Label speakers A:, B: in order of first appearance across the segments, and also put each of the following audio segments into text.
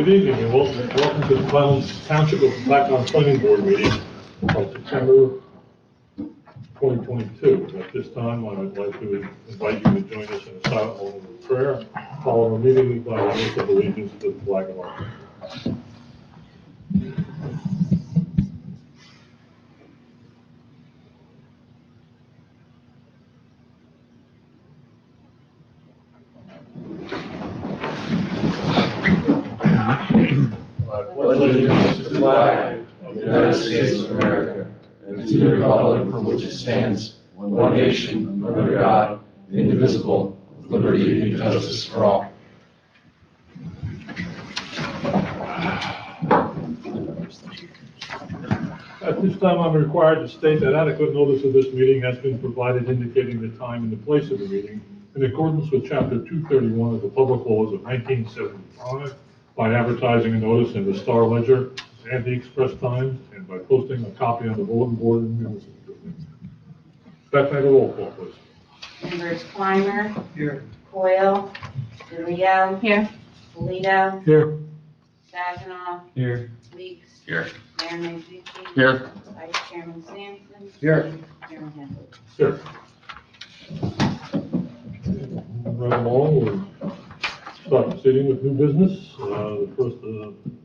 A: Good evening and welcome to the Township of Lopatcong Planning Board meeting of September 2022. At this time, I would like to invite you to join us in a silent moment of prayer, following immediately by the oath of allegiance to the flag of our country.
B: Allegiance to the flag of the United States of America and to the republic for which it stands, one nation, under God, indivisible, with liberty and justice for all.
A: At this time, I'm required to state that adequate notice of this meeting has been provided indicating the time and the place of the meeting in accordance with Chapter 231 of the Public Laws of 1975 by advertising a notice in the Star Ledger and the Express Times and by posting a copy on the bulletin board in the municipal building. Beth, make a roll call, please.
C: Members Clymer.
A: Here.
C: Coyle. DeLeo.
D: Here.
C: Polito.
A: Here.
C: Saginaw.
A: Here.
C: Weeks.
B: Here.
C: Mayor Manzucci.
B: Here.
C: Vice Chairman Sampson.
B: Here.
C: Chairman Hensley.
A: Here. Right along, we'll start proceeding with new business. The first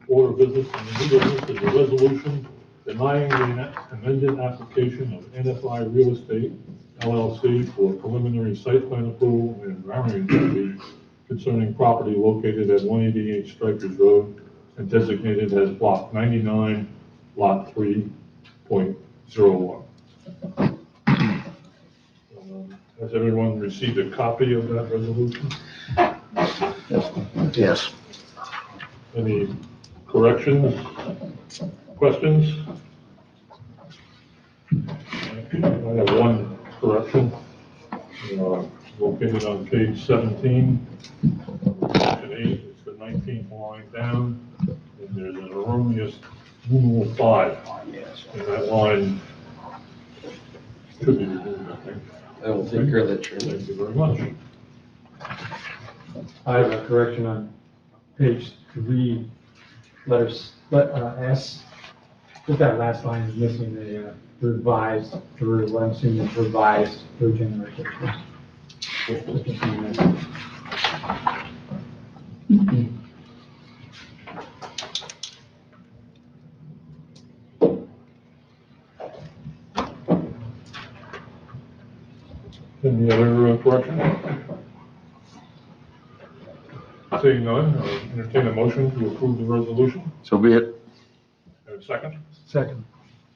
A: order of business in the new business is a resolution denying the amended application of NFI Real Estate LLC for preliminary site plan approval and variance relief concerning property located at 188 Strikers Road and designated as Block 99, Lot 3.01. Has everyone received a copy of that resolution?
B: Yes.
A: Any corrections, questions? I have one correction, located on page 17, section 8, it's the 19th line down, and there's an erroneous numeral 5. And that line should be removed, I think.
B: I will take care of that, Chairman.
A: Thank you very much.
E: I have a correction on page 3, letters, S. Just that last line is missing the revised through, what I'm assuming is revised through January 31st. Just missing that.
A: Any other corrections? Seeing none, I'll entertain a motion to approve the resolution.
B: So be it.
A: And a second?
E: Second.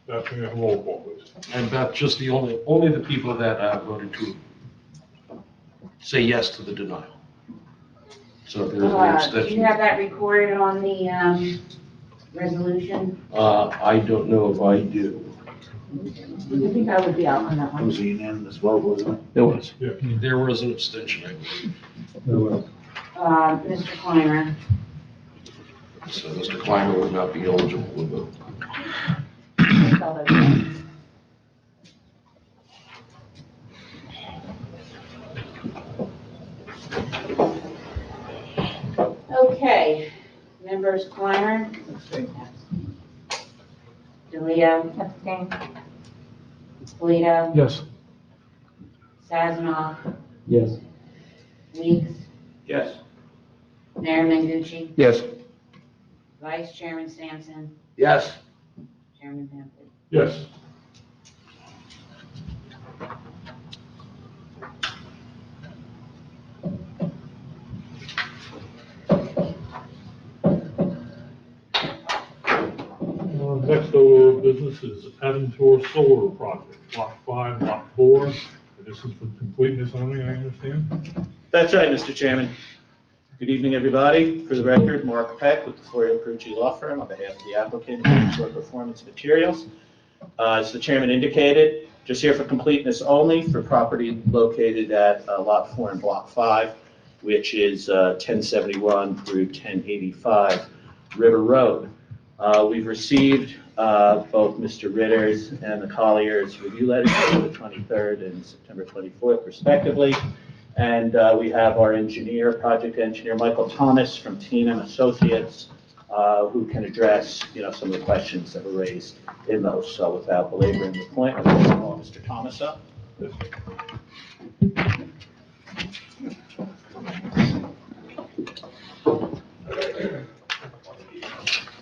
A: That's me, a roll call, please.
F: And Beth, just the only the people that voted to say yes to the denial. So if there's any
C: Do you
F: abstention,
C: have that recorded on the, resolution?
F: I don't know if I do.
C: I think I would be out on that one.
B: Was a unanimous vote, wasn't
F: It was.
A: Yeah.
F: There was an abstention, I believe.
C: Mr. Clymer.
F: So Mr. Clymer would not be eligible to vote.
C: Spell those names. Okay, members Clymer. DeLeo.
D: Abstain.
C: Polito.
E: Yes.
C: Saginaw.
E: Yes.
C: Weeks.
B: Yes.
C: Mayor Manzucci.
B: Yes.
C: Vice Chairman Sampson.
B: Yes.
C: Chairman Hensley.
A: Yes. Next order of business is Aventura Solar Project, Block 5, Lot 4. And this is for completeness only, I understand?
G: That's right, Mr. Chairman. Good evening, everybody. For the record, Mark Peck with the Florio Perucci Law Firm on behalf of the applicant, Aventura Performance Materials. As the chairman indicated, just here for completeness only for property located at Lot 4 and Block 5, which is 1071 through 1085 River Road. We've received both Mr. Ritter's and the Collier's review letters on the 23rd and September 24th respectively. And we have our engineer, project engineer, Michael Thomas from Team and Associates, who can address, some of the questions that were raised in those. So without belaboring the point, I'd like to call Mr. Thomas up.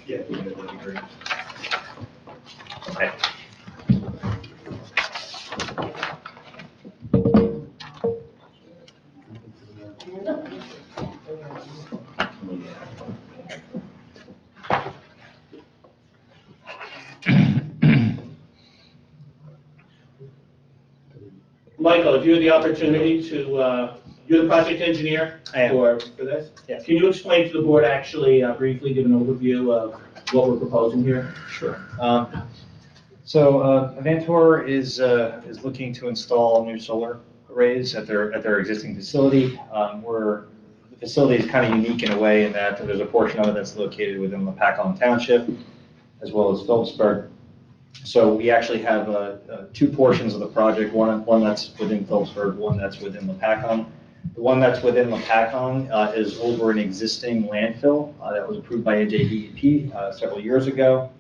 G: Yeah, that'd be great. Okay. Michael, if you had the opportunity to, you're the project engineer for this?
D: Yes.
G: Can you explain to the board, actually, briefly give an overview of what we're proposing here?
D: Sure. So Avantor is looking to install new solar arrays at their existing facility. The facility is kind of unique in a way in that there's a portion of it that's located within Lopatcong Township, as well as Phillipsburg. So we actually have two portions of the project, one that's within Phillipsburg, one that's within Lopatcong. The one that's within Lopatcong is over an existing landfill that was approved by NJDEP several years ago.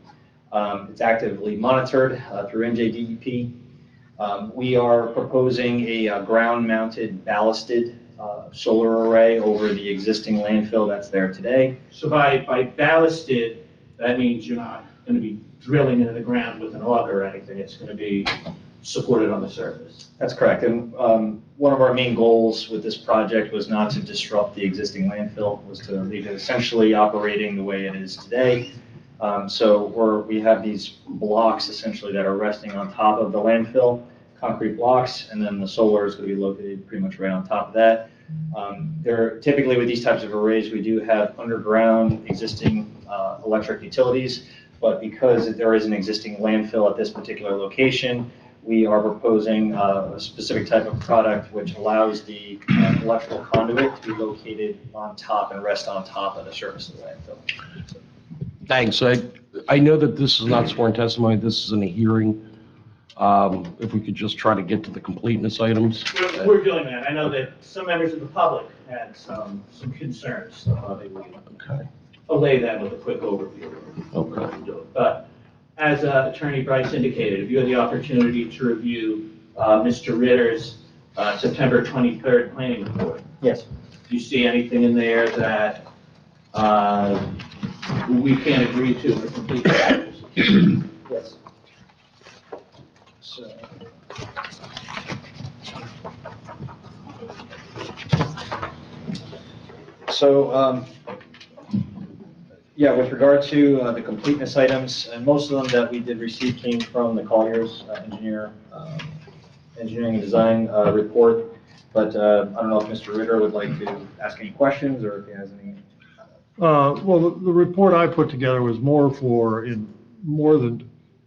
D: It's actively monitored through NJDEP. We are proposing a ground-mounted ballasted solar array over the existing landfill that's there today.
G: So by ballasted, that means you're not going to be drilling into the ground with an auger or anything. It's going to be supported on the surface.
D: That's correct. And one of our main goals with this project was not to disrupt the existing landfill, was to leave it essentially operating the way it is today. So we have these blocks essentially that are resting on top of the landfill, concrete blocks, and then the solar is going to be located pretty much right on top of that. Typically with these types of arrays, we do have underground existing electric utilities, but because there is an existing landfill at this particular location, we are proposing a specific type of product which allows the electrical conduit to be located on top and rest on top of the surface of the landfill.
F: Thanks. I know that this is not sworn testimony, this is in a hearing. If we could just try to get to the completeness items.
G: We're doing that. I know that some members of the public had some concerns, so maybe we can allay that with a quick overview.
F: Okay.
G: But as Attorney Bryce indicated, if you had the opportunity to review Mr. Ritter's September 23rd planning report,
D: Yes.
G: do you see anything in there that we can't agree to for completeness?
D: Yes. So, yeah, with regard to the completeness items, and most of them that we did receive came from the Collier's engineering and design report. But I don't know if Mr. Ritter would like to ask any questions or if he has any.
A: Well, the report I put together was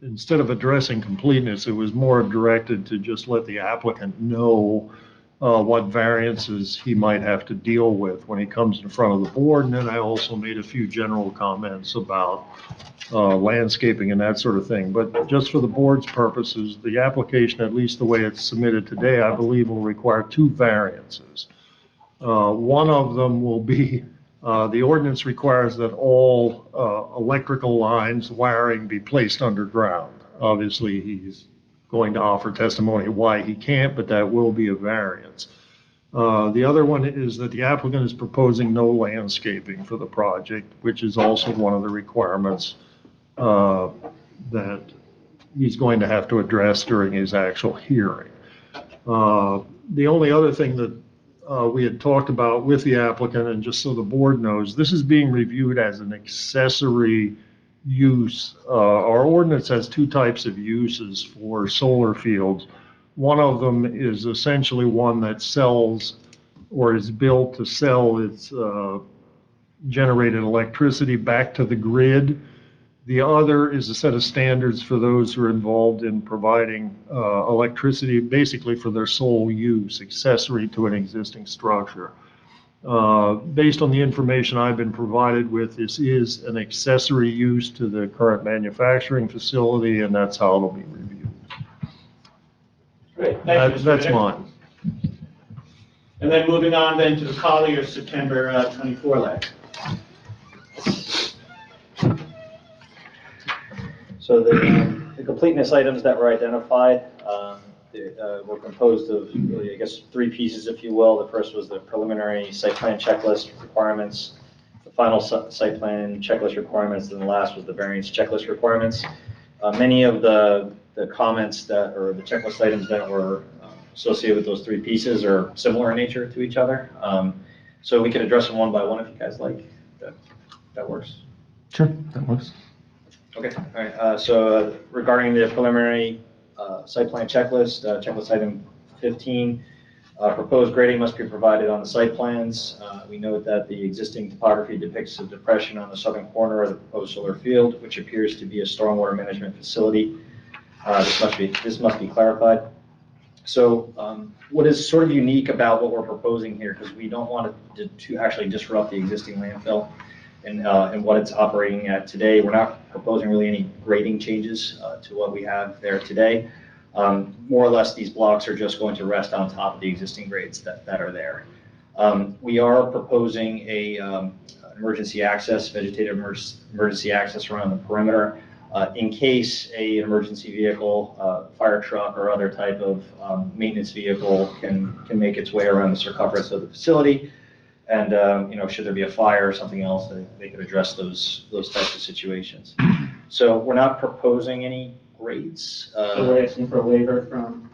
A: instead of addressing completeness, it was more directed to just let the applicant know what variances he might have to deal with when he comes in front of the board. And then I also made a few general comments about landscaping and that sort of thing. But just for the board's purposes, the application, at least the way it's submitted today, I believe will require two variances. One of them will be the ordinance requires that all electrical lines, wiring be placed underground. Obviously, he's going to offer testimony why he can't, but that will be a variance. The other one is that the applicant is proposing no landscaping for the project, which is also one of the requirements that he's going to have to address during his actual hearing. The only other thing that we had talked about with the applicant, and just so the board knows, this is being reviewed as an accessory use. Our ordinance has two types of uses for solar fields. One of them is essentially one that sells or is built to sell its generated electricity back to the grid. The other is a set of standards for those who are involved in providing electricity, basically for their sole use, accessory to an existing structure. Based on the information I've been provided with, this is an accessory use to the current manufacturing facility, and that's how it'll be reviewed.
G: Great, thank you, Mr.
A: That's
G: Ritter.
A: mine.
G: And then moving on then to the Collier's September 24 letter.
D: So the completeness items that were identified were composed of, really, I guess, three pieces, if you will. The first was the preliminary site plan checklist requirements, the final site plan checklist requirements, and the last was the variance checklist requirements. Many of the comments that, or the checklist items that were associated with those three pieces are similar in nature to each other. So we can address them one by one if you guys like. That works.
B: Sure, that works.
D: Okay, all right. So regarding the preliminary site plan checklist, checklist item 15, proposed grading must be provided on the site plans. We note that the existing topography depicts a depression on the southern corner of the proposed solar field, which appears to be a stormwater management facility. This must be clarified. So what is sort of unique about what we're proposing here, because we don't want it to actually disrupt the existing landfill and what it's operating at today. We're not proposing really any grading changes to what we have there today. More or less, these blocks are just going to rest on top of the existing grades that are there. We are proposing an emergency access, vegetative emergency access around the perimeter in case an emergency vehicle, fire truck, or other type of maintenance vehicle can make its way around the circumference of the facility. And should there be a fire or something else, they could address those types of situations. So we're not proposing any grades.
G: So we're asking for a waiver from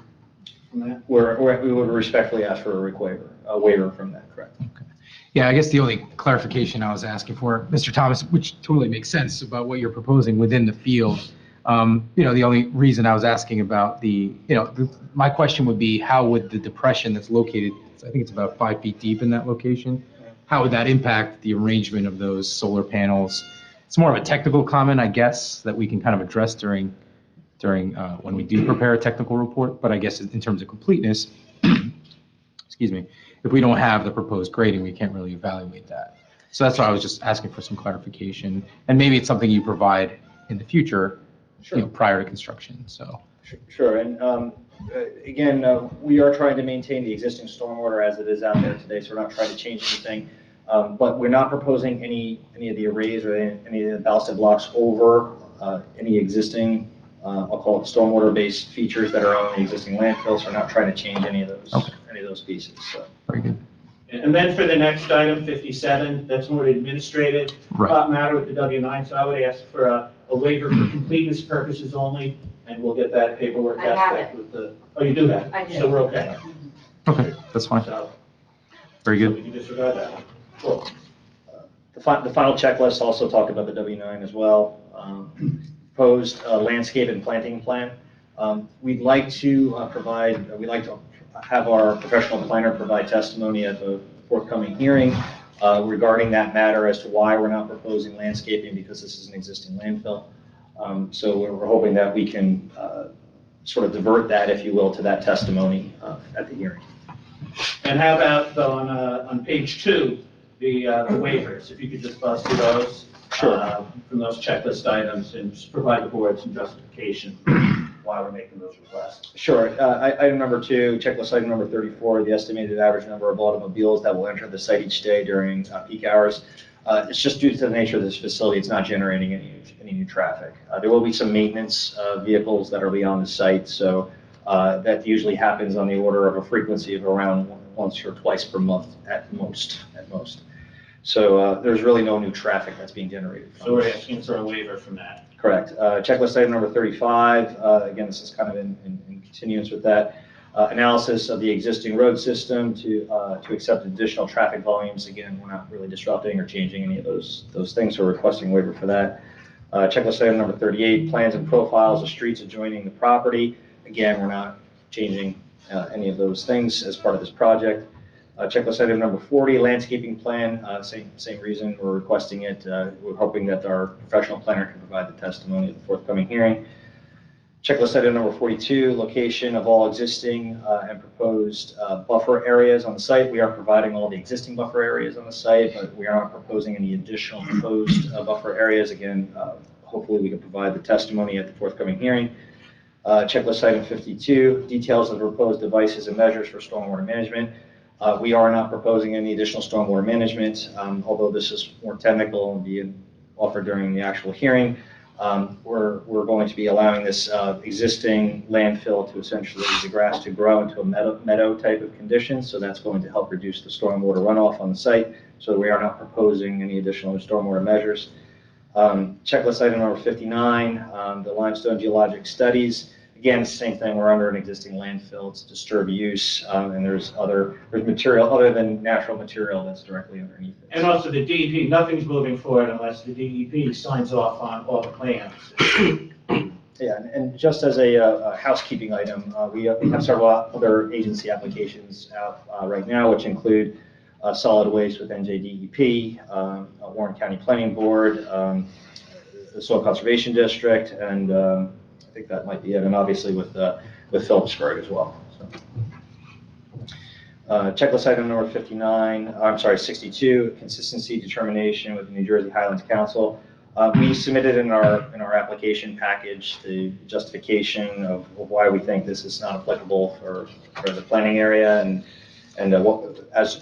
G: that?
D: We would respectfully ask for a waiver from that, correct?
H: Yeah, I guess the only clarification I was asking for, Mr. Thomas, which totally makes sense about what you're proposing within the field. The only reason I was asking about my question would be, how would the depression that's located, I think it's about 5 feet deep in that location, how would that impact the arrangement of those solar panels? It's more of a technical comment, I guess, that we can kind of address during when we do prepare a technical report. But I guess in terms of completeness, excuse me, if we don't have the proposed grading, we can't really evaluate that. So that's why I was just asking for some clarification. And maybe it's something you provide in the future,
D: Sure.
H: Prior to construction, so.
D: Sure, and again, we are trying to maintain the existing stormwater as it is out there today, so we're not trying to change anything. But we're not proposing any of the arrays or any of the ballasted blocks over any existing, I'll call it stormwater-based features that are on the existing landfill, so we're not trying to change any of those pieces. So.
H: Very good.
G: And then for the next item, 57, that's more administrative
H: Right.
G: matter with the W-9. So I would ask for a waiver for completeness purposes only, and we'll get that paperwork
C: I have
G: aspect with the, oh, you do have it?
C: I do.
G: So we're okay.
H: Okay, that's fine.
G: So
H: Very
G: so
H: good.
G: we can disregard that one. Cool.
D: The final checklist also talked about the W-9 as well. Proposed landscape and planting plan. We'd like to have our professional planner provide testimony at the forthcoming hearing regarding that matter as to why we're not proposing landscaping, because this is an existing landfill. So we're hoping that we can sort of divert that, if you will, to that testimony at the hearing.
G: And how about though on page 2, the waivers, if you could just buzz through those.
D: Sure.
G: From those checklist items and just provide the board some justification why we're making those requests.
D: Sure. Item number 2, checklist item number 34, the estimated average number of automobiles that will enter the site each day during peak hours. It's just due to the nature of this facility, it's not generating any new traffic. There will be some maintenance vehicles that will be on the site, so that usually happens on the order of a frequency of around once or twice per month at most. So there's really no new traffic that's being generated.
G: So we're asking for a waiver from that.
D: Correct. Checklist item number 35, again, this is kind of in continuance with that. Analysis of the existing road system to accept additional traffic volumes. Again, we're not really disrupting or changing any of those things, so we're requesting waiver for that. Checklist item number 38, plans and profiles of streets adjoining the property. Again, we're not changing any of those things as part of this project. Checklist item number 40, landscaping plan, same reason we're requesting it. We're hoping that our professional planner can provide the testimony at the forthcoming hearing. Checklist item number 42, location of all existing and proposed buffer areas on the site. We are providing all the existing buffer areas on the site, but we are not proposing any additional proposed buffer areas. Again, hopefully we can provide the testimony at the forthcoming hearing. Checklist item 52, details of proposed devices and measures for stormwater management. We are not proposing any additional stormwater management, although this is more technical and being offered during the actual hearing. We're going to be allowing this existing landfill to essentially the grass to grow into a meadow type of condition. So that's going to help reduce the stormwater runoff on the site. So we are not proposing any additional stormwater measures. Checklist item number 59, the limestone geologic studies. Again, it's the same thing. We're under an existing landfill. It's disturbed use, and there's material other than natural material that's directly underneath it.
G: And also the DEP, nothing's moving forward unless the DEP signs off on all the plans.
D: Yeah, and just as a housekeeping item, we have several other agency applications out right now, which include solid waste with NJDEP, Warren County Planning Board, the Soil Conservation District, and I think that might be it, and obviously with Phillipsburg as well. So. Checklist item number 62, consistency determination with the New Jersey Highlands Council. We submitted in our application package the justification of why we think this is not applicable for the planning area and as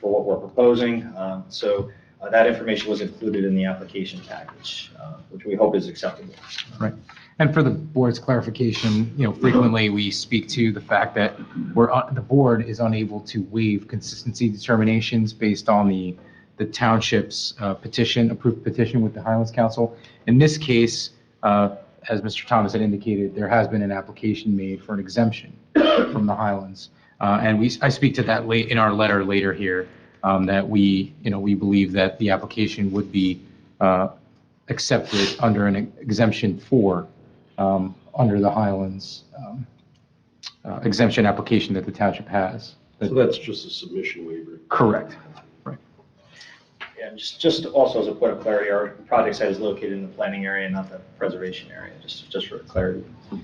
D: for what we're proposing. So that information was included in the application package, which we hope is acceptable.
H: Right. And for the board's clarification, frequently we speak to the fact that the board is unable to waive consistency determinations based on the township's approved petition with the Highlands Council. In this case, as Mr. Thomas had indicated, there has been an application made for an exemption from the Highlands. And I speak to that in our letter later here, that we believe that the application would be accepted under an exemption 4 under the Highlands exemption application that the township has.
F: So that's just a submission waiver.
H: Correct. Right.
D: Yeah, just also as a point of clarity, our project site is located in the planning area, not the preservation area, just for clarity. Do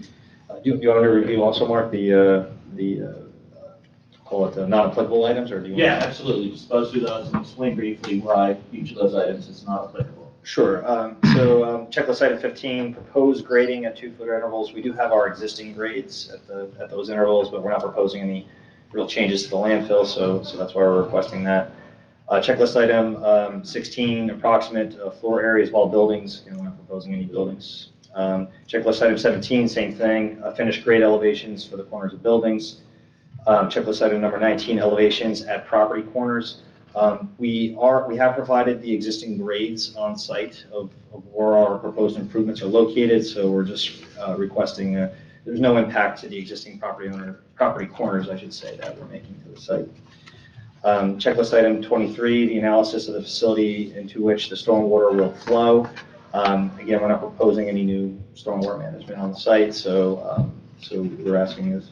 D: you want me to review also, Mark, the call it the non-applicable items, or do you want?
G: Yeah, absolutely. Just go through those and explain briefly why each of those items is not applicable.
D: Sure. So checklist item 15, proposed grading at 2-foot intervals. We do have our existing grades at those intervals, but we're not proposing any real changes to the landfill, so that's why we're requesting that. Checklist item 16, approximate floor areas of all buildings. We're not proposing any buildings. Checklist item 17, same thing. Finished grade elevations for the corners of buildings. Checklist item number 19, elevations at property corners. We have provided the existing grades on site of where our proposed improvements are located, so we're just requesting there's no impact to the existing property corners, I should say, that we're making to the site. Checklist item 23, the analysis of the facility into which the stormwater will flow. Again, we're not proposing any new stormwater management on the site, so we're asking is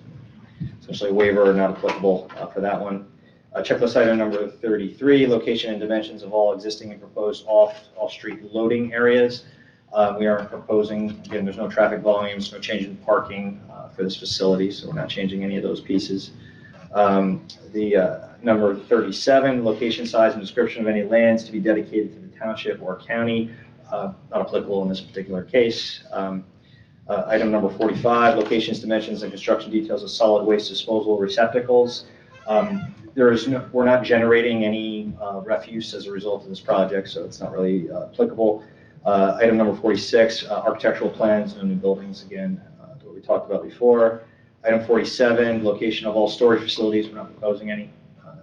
D: essentially a waiver not applicable for that one. Checklist item number 33, location and dimensions of all existing and proposed off-street loading areas. We aren't proposing, again, there's no traffic volumes, no change in parking for this facility, so we're not changing any of those pieces. The number 37, location, size, and description of any lands to be dedicated to the township or county, not applicable in this particular case. Item number 45, locations, dimensions, and construction details of solid waste disposal receptacles. We're not generating any refuse as a result of this project, so it's not really applicable. Item number 46, architectural plans, no new buildings, again, what we talked about before. Item 47, location of all storage facilities, we're not proposing any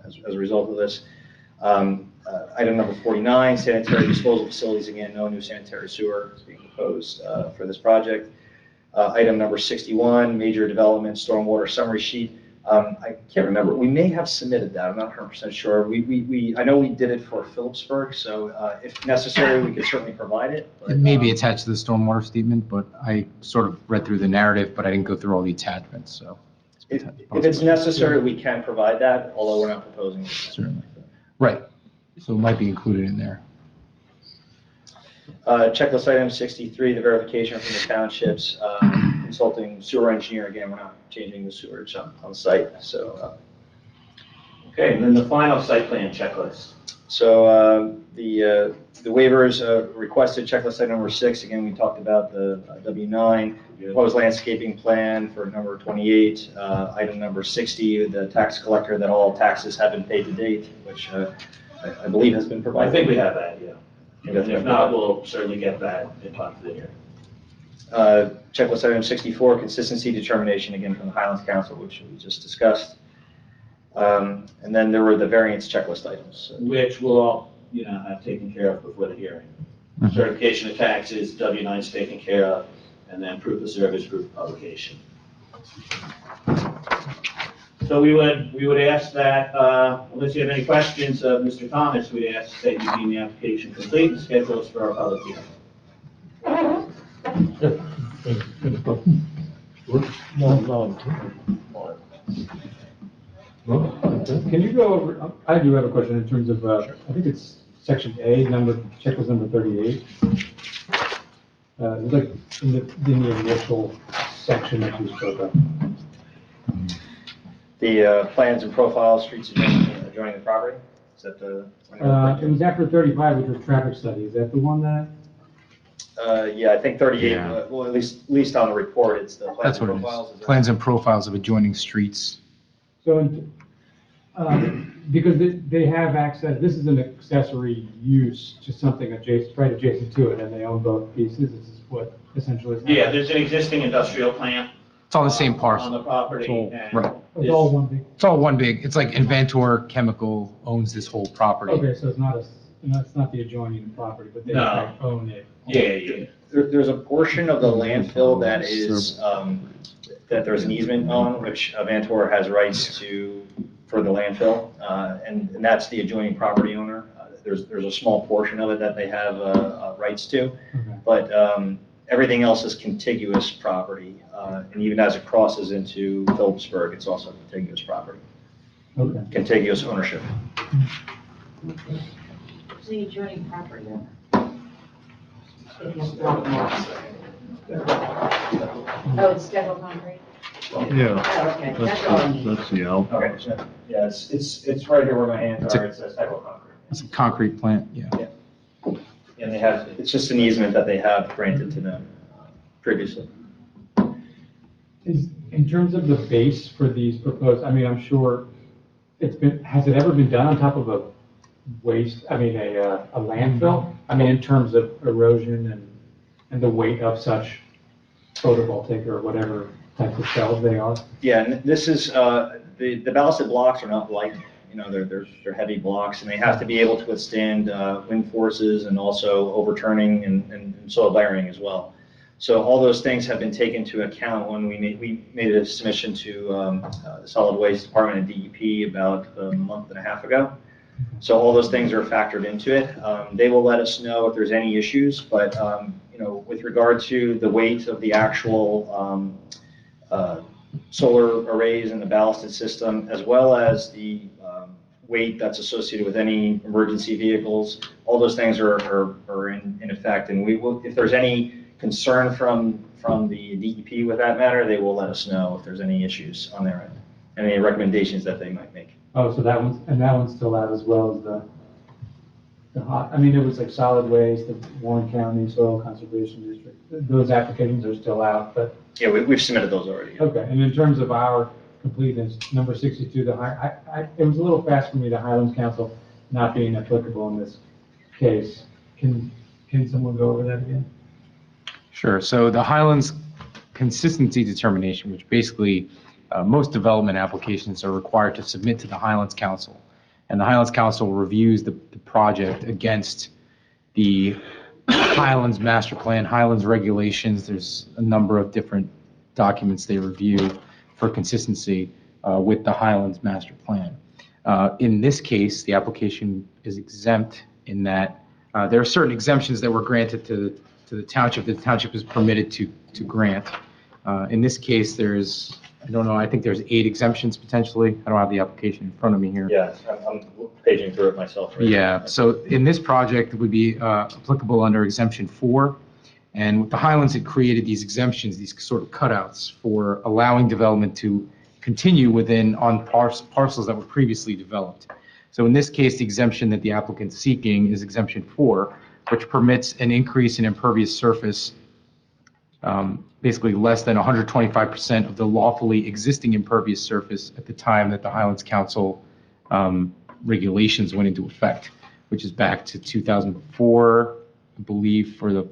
D: as a result of this. Item number 49, sanitary disposal facilities, again, no new sanitary sewer is being proposed for this project. Item number 61, major development stormwater summary sheet. I can't remember. We may have submitted that. I'm not 100% sure. I know we did it for Phillipsburg, so if necessary, we could certainly provide it. But,
H: It may be attached to the stormwater statement, but I sort of read through the narrative, but I didn't go through all the attachments, so.
D: If it's necessary, we can provide that, although we're not proposing it.
H: Certainly. Right, so it might be included in there.
D: Checklist item 63, the verification from the townships, consulting sewer engineer. Again, we're not changing the sewage on site, so.
G: Okay, and then the final site plan checklist.
D: So the waivers requested, checklist item number 6, again, we talked about the W9, proposed landscaping plan for number 28, item number 60, the tax collector that all taxes have been paid to date, which I believe has been provided.
G: I think we have that, yeah.
D: Okay, that's
G: And if not, we'll certainly get that in time for the year.
D: Checklist item 64, consistency determination, again from the Highlands Council, which we just discussed. And then there were the variance checklist items.
G: Which will all, have taken care of before the hearing. Certification of taxes, W-9's taken care of, and then proof of service, proof of publication. So we would ask that, unless you have any questions of Mr. Thomas, we'd ask that you deem the application complete and schedule us for our public hearing.
A: Any questions? George? No. Okay.
E: Can you go over, I do have a question in terms of, I think it's section A, checklist number 38. It's like in the initial section that you spoke of.
D: The plans and profiles, streets adjoining the property, is that the?
E: It was after 35, which was traffic study. Is that the one that?
D: Yeah, I think 38,
H: Yeah.
D: well, at least on the report, it's the plans
H: That's
D: and
H: what it
D: profiles.
H: is. Plans and profiles of adjoining streets.
E: So, because they have access, this is an accessory use to something adjacent, right adjacent to it, and they own both pieces. This is what essentially is.
G: Yeah, there's an existing industrial plant.
H: It's all the same
G: On the
H: parcel.
G: property.
H: It's all-
G: and
H: right.
E: It's all one big.
H: It's all one big, it's like Inventor Chemical owns this whole property.
E: Okay, so it's not the adjoining property, but they
G: No.
E: in fact own it.
G: Yeah.
D: There's a portion of the landfill that is, that there's an easement on, which Avantor has rights to for the landfill, and that's the adjoining property owner. There's a small portion of it that they have rights to,
E: Okay.
D: but everything else is contiguous property, and even as it crosses into Phillipsburg, it's also contiguous property,
E: Okay.
D: contiguous ownership.
C: The adjoining property owner. Oh, it's Steffel Concrete?
I: Yeah,
C: Oh, okay, that's all I need.
I: that's the L.
D: Okay, so, yeah, it's right here where my hands are, it says Tyco Concrete.
H: It's a concrete plant, yeah.
D: And they have, it's just an easement that they have granted to them previously.
E: In terms of the base for these proposed, I mean, I'm sure has it ever been done on top of a a landfill? I mean, in terms of erosion and the weight of such photovoltaic or whatever type of cells they are?
D: Yeah, and this is, the ballasted blocks are not light, they're heavy blocks, and they have to be able to withstand wind forces and also overturning and soil layering as well. So all those things have been taken into account when we made a submission to the Solid Waste Department and DEP about a month and a half ago. So all those things are factored into it. They will let us know if there's any issues, but with regard to the weight of the actual solar arrays and the ballasted system, as well as the weight that's associated with any emergency vehicles, all those things are in effect. And we will, if there's any concern from the DEP with that matter, they will let us know if there's any issues on their end, and any recommendations that they might make.
E: Oh, so that one's still out as well as the hot, I mean, it was like solid waste, the Warren County Soil Conservation District. Those applications are still out, but,
D: Yeah, we've submitted those already.
E: okay. And in terms of our completeness, number 62, it was a little fast for me, the Highlands Council not being applicable in this case. Can someone go over that again?
H: Sure. So the Highlands consistency determination, which basically most development applications are required to submit to the Highlands Council. And the Highlands Council reviews the project against the Highlands Master Plan, Highlands regulations. There's a number of different documents they review for consistency with the Highlands Master Plan. In this case, the application is exempt in that there are certain exemptions that were granted to the township that the township is permitted to grant. In this case, I don't know, I think there's 8 exemptions potentially. I don't have the application in front of me here.
D: Yeah, I'm paging through it myself. Right
H: Yeah, so in this project, it would be applicable under exemption 4. And with the Highlands, it created these exemptions, these sort of cutouts for allowing development to continue on parcels that were previously developed. So in this case, the exemption that the applicant's seeking is exemption 4, which permits an increase in impervious surface, basically less than 125% of the lawfully existing impervious surface at the time that the Highlands Council regulations went into effect, which is back to 2004, I believe, for the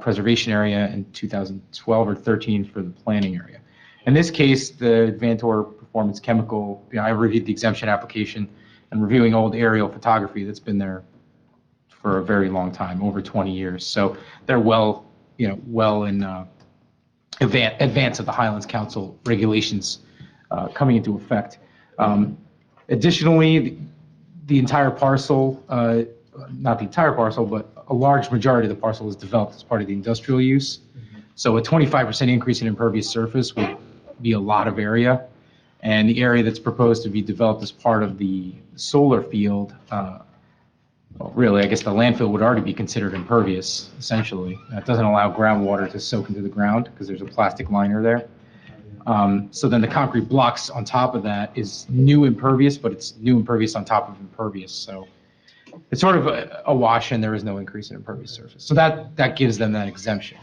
H: preservation area, and 2012 or 13 for the planning area. In this case, the Vantor Performance Chemical, I reviewed the exemption application and reviewing old aerial photography that's been there for a very long time, over 20 years. So they're well in advance of the Highlands Council regulations coming into effect. Additionally, the entire parcel, not the entire parcel, but a large majority of the parcel is developed as part of the industrial use. So a 25% increase in impervious surface would be a lot of area. And the area that's proposed to be developed as part of the solar field, well, really, I guess the landfill would already be considered impervious, essentially. It doesn't allow groundwater to soak into the ground because there's a plastic liner there. So then the concrete blocks on top of that is new impervious, but it's new impervious on top of impervious. So it's sort of a wash, and there is no increase in impervious surface. So that gives them that exemption.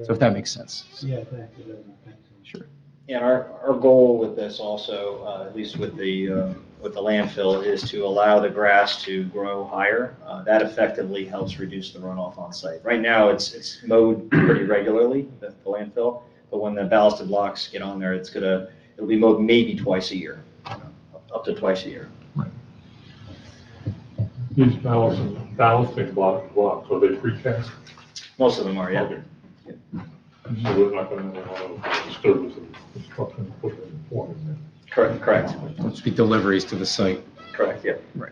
H: So if that makes sense.
E: Yeah, thank you.
H: Sure.
D: Yeah, our goal with this also, at least with the landfill, is to allow the grass to grow higher. That effectively helps reduce the runoff on site. Right now, it's mowed pretty regularly, the landfill, but when the ballasted blocks get on there, it'll be mowed maybe twice a year, up to twice a year.
A: These ballasting blocks, are they precast?
D: Most of them are, yeah.
A: Okay. So we're not going to have a lot of disturbance of construction, put it in form in there.
D: Correct,
H: Let's be deliveries to the site.
D: correct, yeah.
H: Right.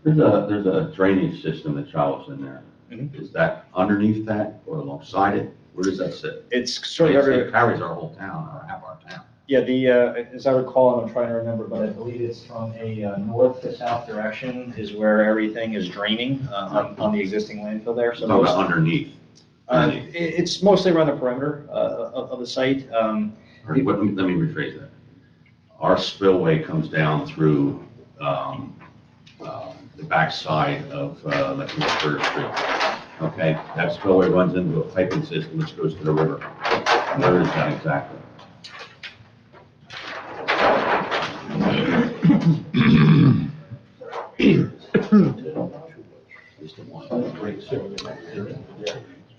B: There's a drainage system that travels in there.
D: Mhm.
B: Is that underneath that or alongside it? Where does that sit?
D: It's sort of
B: It carries our whole town, or half our town.
D: Yeah, as I recall, and I'm trying to remember, but I believe it's from a north to south direction is where everything is draining on the existing landfill there. So
B: No, but underneath.
D: it's mostly around the perimeter of the site.
B: Let me rephrase that. Our spillway comes down through the backside of like Third Street. Okay, that spillway runs into a piping system which goes to the river. Where is that exactly?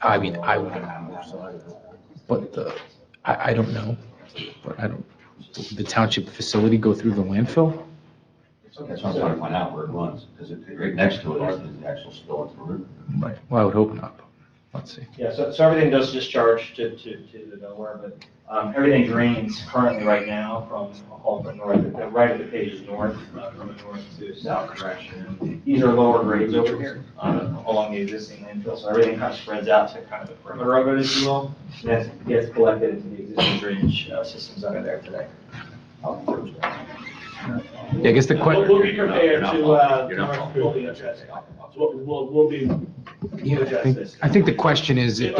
H: I mean, I wouldn't know, but I don't know, but I don't, the township facility go through the landfill?
B: That's what I'm trying to find out where it runs, because right next to it is the actual spill into the river.
H: Right. Well, I would hope not. Let's see.
D: Yeah, so everything does discharge to the Delaware, but everything drains currently right now from north. The right of the page is north, from the north to south direction. These are lower grades over here along the existing landfill, so everything kind of spreads out to kind of the perimeter of it, if you will. And that gets collected into the existing drainage systems that are there today.
H: Yeah, I guess the question.
G: We'll be prepared to,
B: You're not
G: fully address it. We'll be,
H: I think the question is
G: if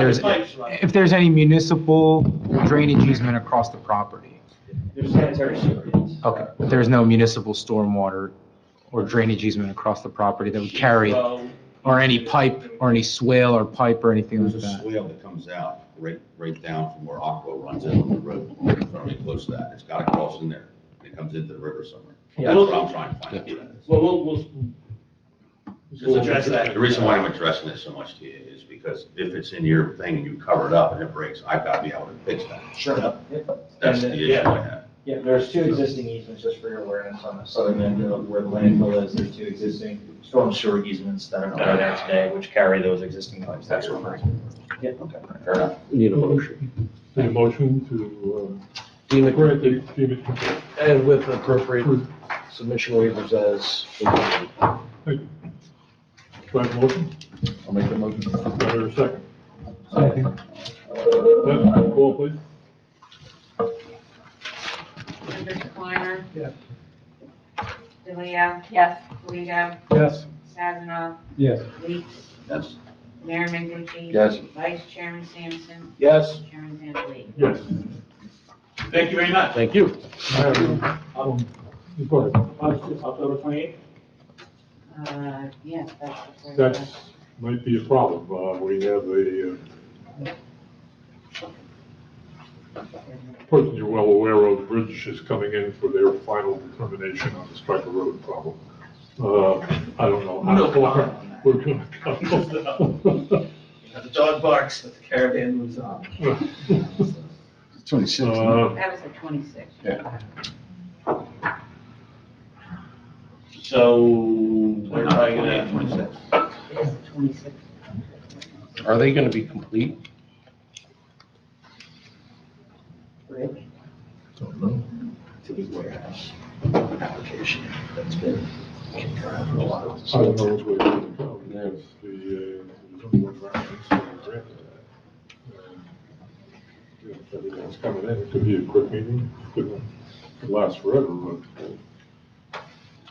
H: there's any municipal drainage easement across the property.
D: There's sanitary sewer.
H: Okay, but there's no municipal stormwater or drainage easement across the property that would carry, or any pipe, or any swale or pipe or anything like
B: There's a
H: that?
B: swale that comes out right down from where Aqua runs in on the road, fairly close to that. It's got to cross in there. It comes into the river somewhere.
G: Yeah.
B: That's what I'm trying to find out.
G: we'll address that.
B: The reason why I'm addressing this so much to you is because if it's in your thing and you cover it up and it breaks, I've got to be able to fix that.
D: Sure.
B: That's the issue I have.
D: Yeah, there's two existing easements, just for your awareness, on the southern end of where the landfill is. There's two existing storm sewer easements that are there today, which carry those existing pipes. That's what we're. Yeah, okay, fair enough.
F: Need a motion.
A: Need a motion to
F: Deem it,
A: grant the deem it.
F: and with appropriate submission waivers as.
A: Thank you. Do I have a motion?
F: I'll make the motion.
A: Do I hear a second? Then, call please.
C: Mr. Kleiner?
E: Yes.
C: DeLeo? Yes. Guido?
E: Yes.
C: Sazanaw?
E: Yes.
C: Weeks?
B: That's,
C: Mayor Mendicki?
F: Yes.
C: Vice Chairman Sampson?
G: Yes,
C: Chairman Zampolini?
A: Yes.
G: thank you very much.
F: Thank you.
A: Go ahead.
G: October 28th?
C: Yes, that's the first.
A: That might be a problem. We have a person you're well aware of, the bridge is coming in for their final determination on the Striker Road problem. I don't know how.
G: No comment on
A: we're gonna go.
G: The dog barks, but the caravan moves on.
B: 26.
C: That was the 26th.
B: Yeah.
G: So, we're probably gonna,
C: It's the 26th.
F: Are they gonna be complete?
C: Rich?
G: to the warehouse application that's been kicked around for a while.
A: I don't know which way to go. There's the zoning board of reference, so we granted that. And, if everything's coming in, it could be a quick meeting, could last forever, but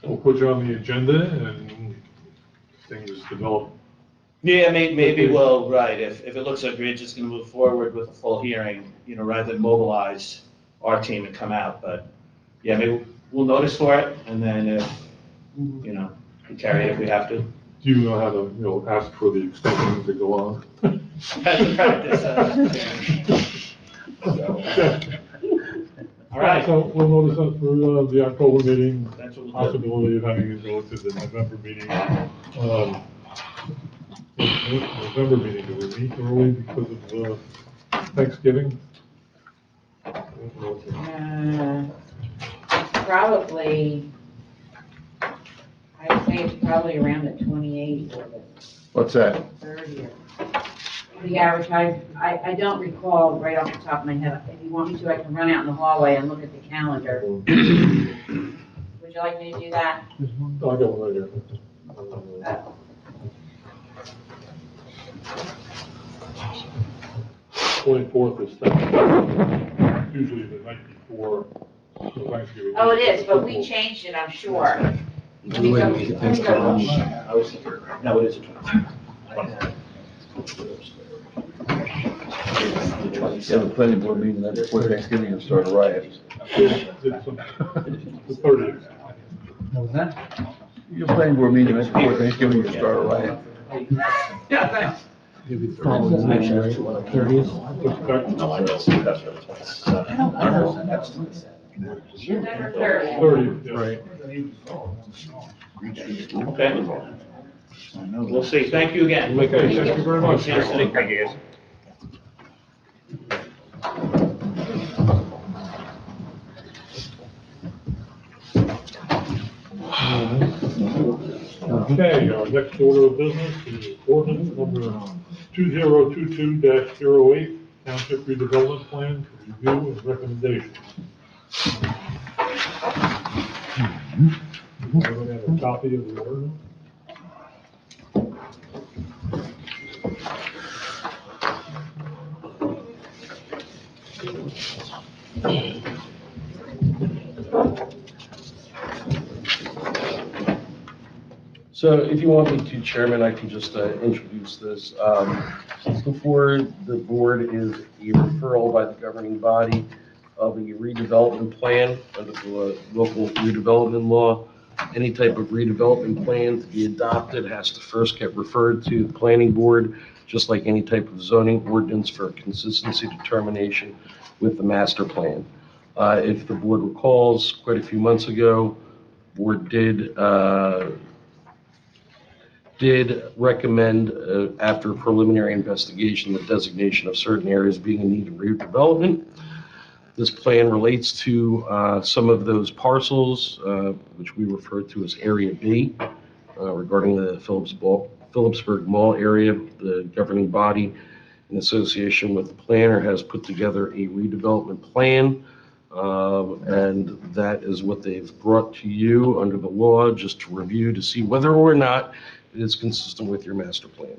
A: we'll put you on the agenda and things develop.
G: Yeah, maybe we'll, right, if it looks like we're just gonna move forward with a full hearing, rather than mobilize our team and come out, but, yeah, maybe we'll notice for it, and then if, we carry it if we have to.
A: Do you know how to, ask for the extension to go on?
G: That's the practice. All right.
A: So we'll notice that for the October meeting,
G: That's what we'll do.
A: possibility of having it go to the November meeting. November meeting, do we meet early because of Thanksgiving?
C: Probably, I'd say it's probably around the 28th or
B: What's that?
C: the 30th. The advertise, I don't recall right off the top of my head. If you want me to, I can run out in the hallway and look at the calendar. Would you like me to do that?
A: Oh, I got one right here. 24th is Thanksgiving, usually the night before Thanksgiving.
C: Oh, it is, but we changed it, I'm sure. Let me go- let me go.
G: I was thinking, no, it is a 20.
B: You have a planning board meeting that before Thanksgiving and start a riot.
A: It's the 30th.
E: What was that?
B: Your planning board meeting right before Thanksgiving and start a riot.
G: Yeah, thanks.
E: Maybe the following week, right? 30th?
G: No, I know, that's what it's.
C: November 30th.
A: 30th, yeah.
E: Right.
G: Okay. We'll see. Thank you again.
A: Okay, thank you very much.
G: See you soon. Thank you, guys.
A: Okay, our next order of business is ordinance number 2022-08, Township redevelopment plan for review and recommendation. Everyone have a copy of the ordinance?
F: So if you want me to, Chairman, I can just introduce this. Before the board is a referral by the governing body of a redevelopment plan under the local redevelopment law. Any type of redevelopment plan to be adopted has to first get referred to the planning board, just like any type of zoning ordinance for consistency determination with the master plan. If the board recalls, quite a few months ago, board did recommend, after preliminary investigation, the designation of certain areas being in need of redevelopment. This plan relates to some of those parcels, which we refer to as Area B, regarding the Phillipsburg Mall area. The governing body, in association with the planner, has put together a redevelopment plan, and that is what they've brought to you under the law, just to review to see whether or not it is consistent with your master plan.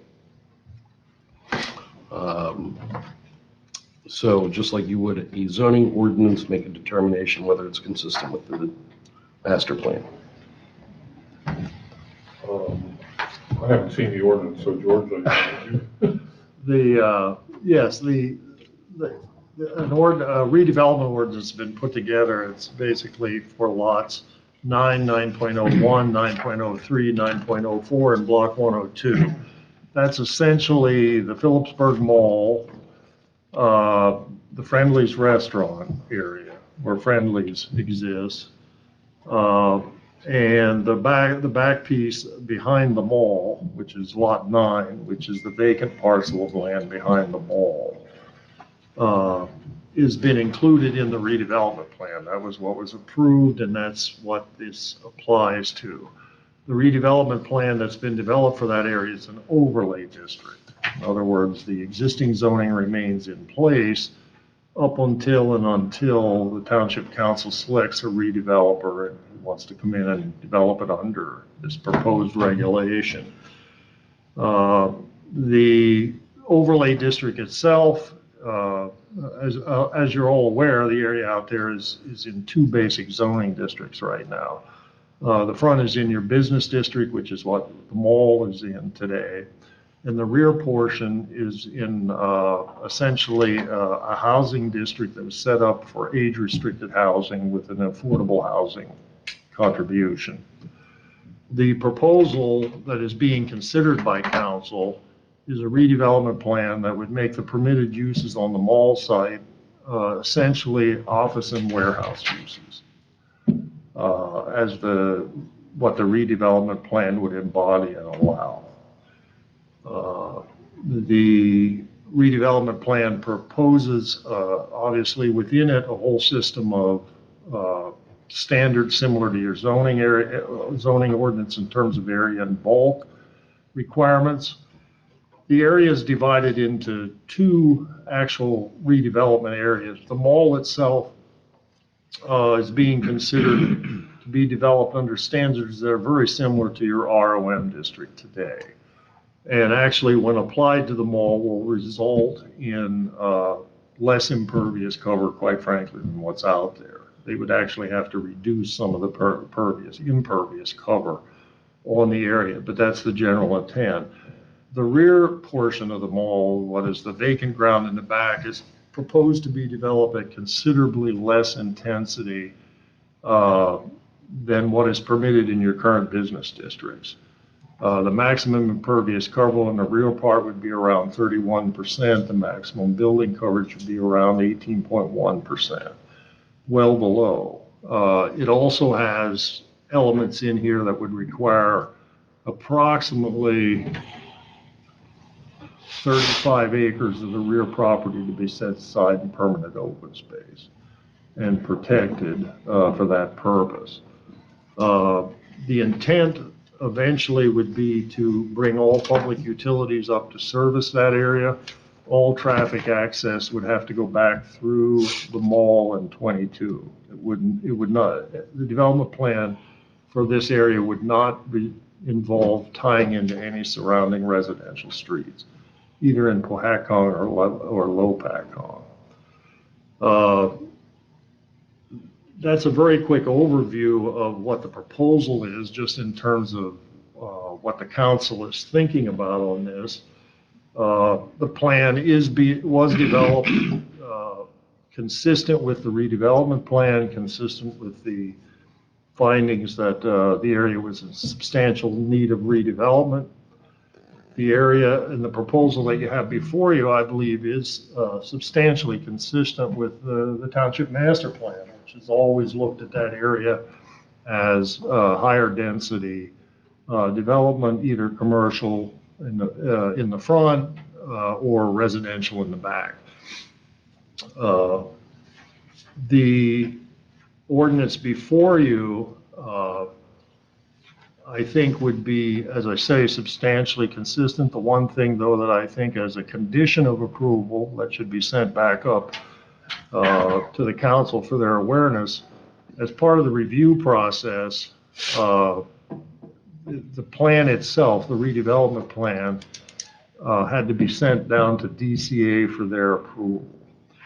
F: So just like you would a zoning ordinance, make a determination whether it's consistent with the master plan.
A: I haven't seen the ordinance, so George,
I: Yes, redevelopment ordinance has been put together. It's basically for lots 9.01, 9.03, 9.04, and block 102. That's essentially the Phillipsburg Mall, the Friendly's restaurant area, where Friendly's exists, And the back piece behind the mall, which is Lot 9, which is the vacant parcel of land behind the mall, has been included in the redevelopment plan. That was what was approved, and that's what this applies to. The redevelopment plan that's been developed for that area is an overlay district. In other words, the existing zoning remains in place up until the Township Council selects a redeveloper and wants to come in and develop it under this proposed regulation. The overlay district itself, as you're all aware, the area out there is in two basic zoning districts right now. The front is in your business district, which is what the mall is in today. And the rear portion is in essentially a housing district that was set up for age-restricted housing with an affordable housing contribution. The proposal that is being considered by council is a redevelopment plan that would make the permitted uses on the mall site essentially office and warehouse uses, as what the redevelopment plan would embody and allow. The redevelopment plan proposes, obviously within it, a whole system of standards similar to your zoning ordinance in terms of area and bulk requirements. The area is divided into two actual redevelopment areas. The mall itself is being considered to be developed under standards that are very similar to your ROM district today. And actually, when applied to the mall, will result in less impervious cover, quite frankly, than what's out there. They would actually have to reduce some of the impervious cover on the area, but that's the general intent. The rear portion of the mall, what is the vacant ground in the back, is proposed to be developed at considerably less intensity than what is permitted in your current business districts. The maximum impervious cover on the rear part would be around 31%. The maximum building coverage would be around 18.1%, well below. It also has elements in here that would require approximately 35 acres of the rear property to be set aside in permanent open space and protected for that purpose. The intent eventually would be to bring all public utilities up to service that area. All traffic access would have to go back through the mall and 22. It would not, the development plan for this area would not involve tying into any surrounding residential streets, either in Cohascong or Lopatcong. That's a very quick overview of what the proposal is, just in terms of what the council is thinking about on this. The plan was developed consistent with the redevelopment plan, consistent with the findings that the area was in substantial need of redevelopment. The area and the proposal that you have before you, I believe, is substantially consistent with the township master plan, which has always looked at that area as higher density development, either commercial in the front or residential in the back. The ordinance before you, I think, would be, as I say, substantially consistent. The one thing, though, that I think as a condition of approval that should be sent back up to the council for their awareness, as part of the review process, the plan itself, the redevelopment plan, had to be sent down to DCA for their approval.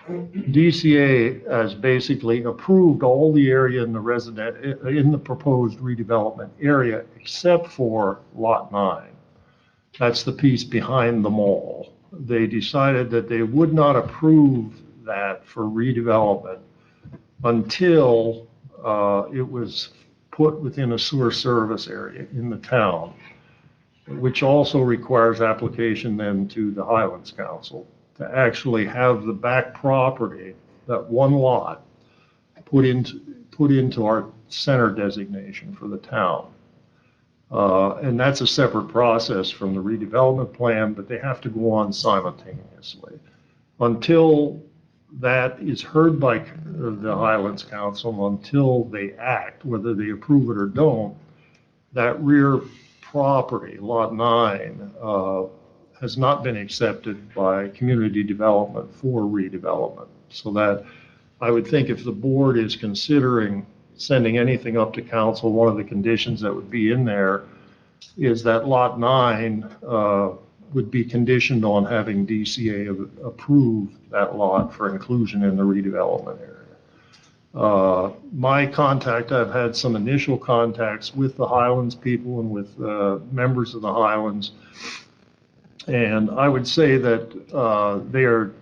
I: DCA has basically approved all the area in the proposed redevelopment area except for Lot 9. That's the piece behind the mall. They decided that they would not approve that for redevelopment until it was put within a sewer service area in the town, which also requires application then to the Highlands Council to actually have the back property, that one lot, put into our center designation for the town. And that's a separate process from the redevelopment plan, but they have to go on simultaneously. Until that is heard by the Highlands Council, until they act, whether they approve it or don't, that rear property, Lot 9, has not been accepted by community development for redevelopment. So that I would think if the board is considering sending anything up to council, one of the conditions that would be in there is that Lot 9 would be conditioned on having DCA approve that lot for inclusion in the redevelopment area. My contact, I've had some initial contacts with the Highlands people and with members of the Highlands. And I would say that they are,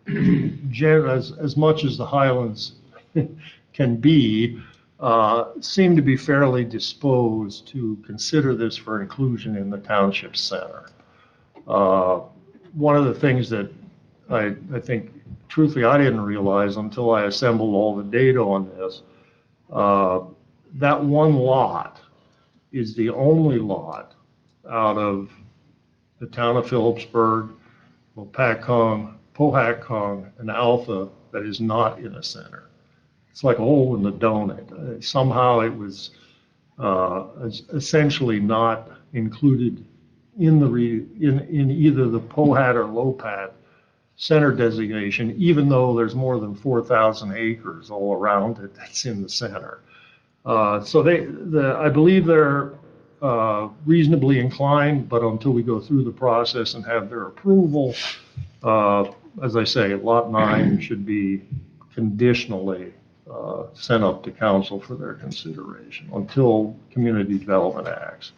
I: as much as the Highlands can be, seem to be fairly disposed to consider this for inclusion in the township center. One of the things that I think, truthfully, I didn't realize until I assembled all the data on this, that one lot is the only lot out of the town of Phillipsburg, Lopatcong, Pohatcong, and Alpha that is not in a center. It's like a hole in the donut. Somehow it was essentially not included in in either the Pohat or Lopat center designation, even though there's more than 4,000 acres all around it that's in the center. So I believe they're reasonably inclined, but until we go through the process and have their approval, as I say, Lot 9 should be conditionally sent up to council for their consideration until community development acts.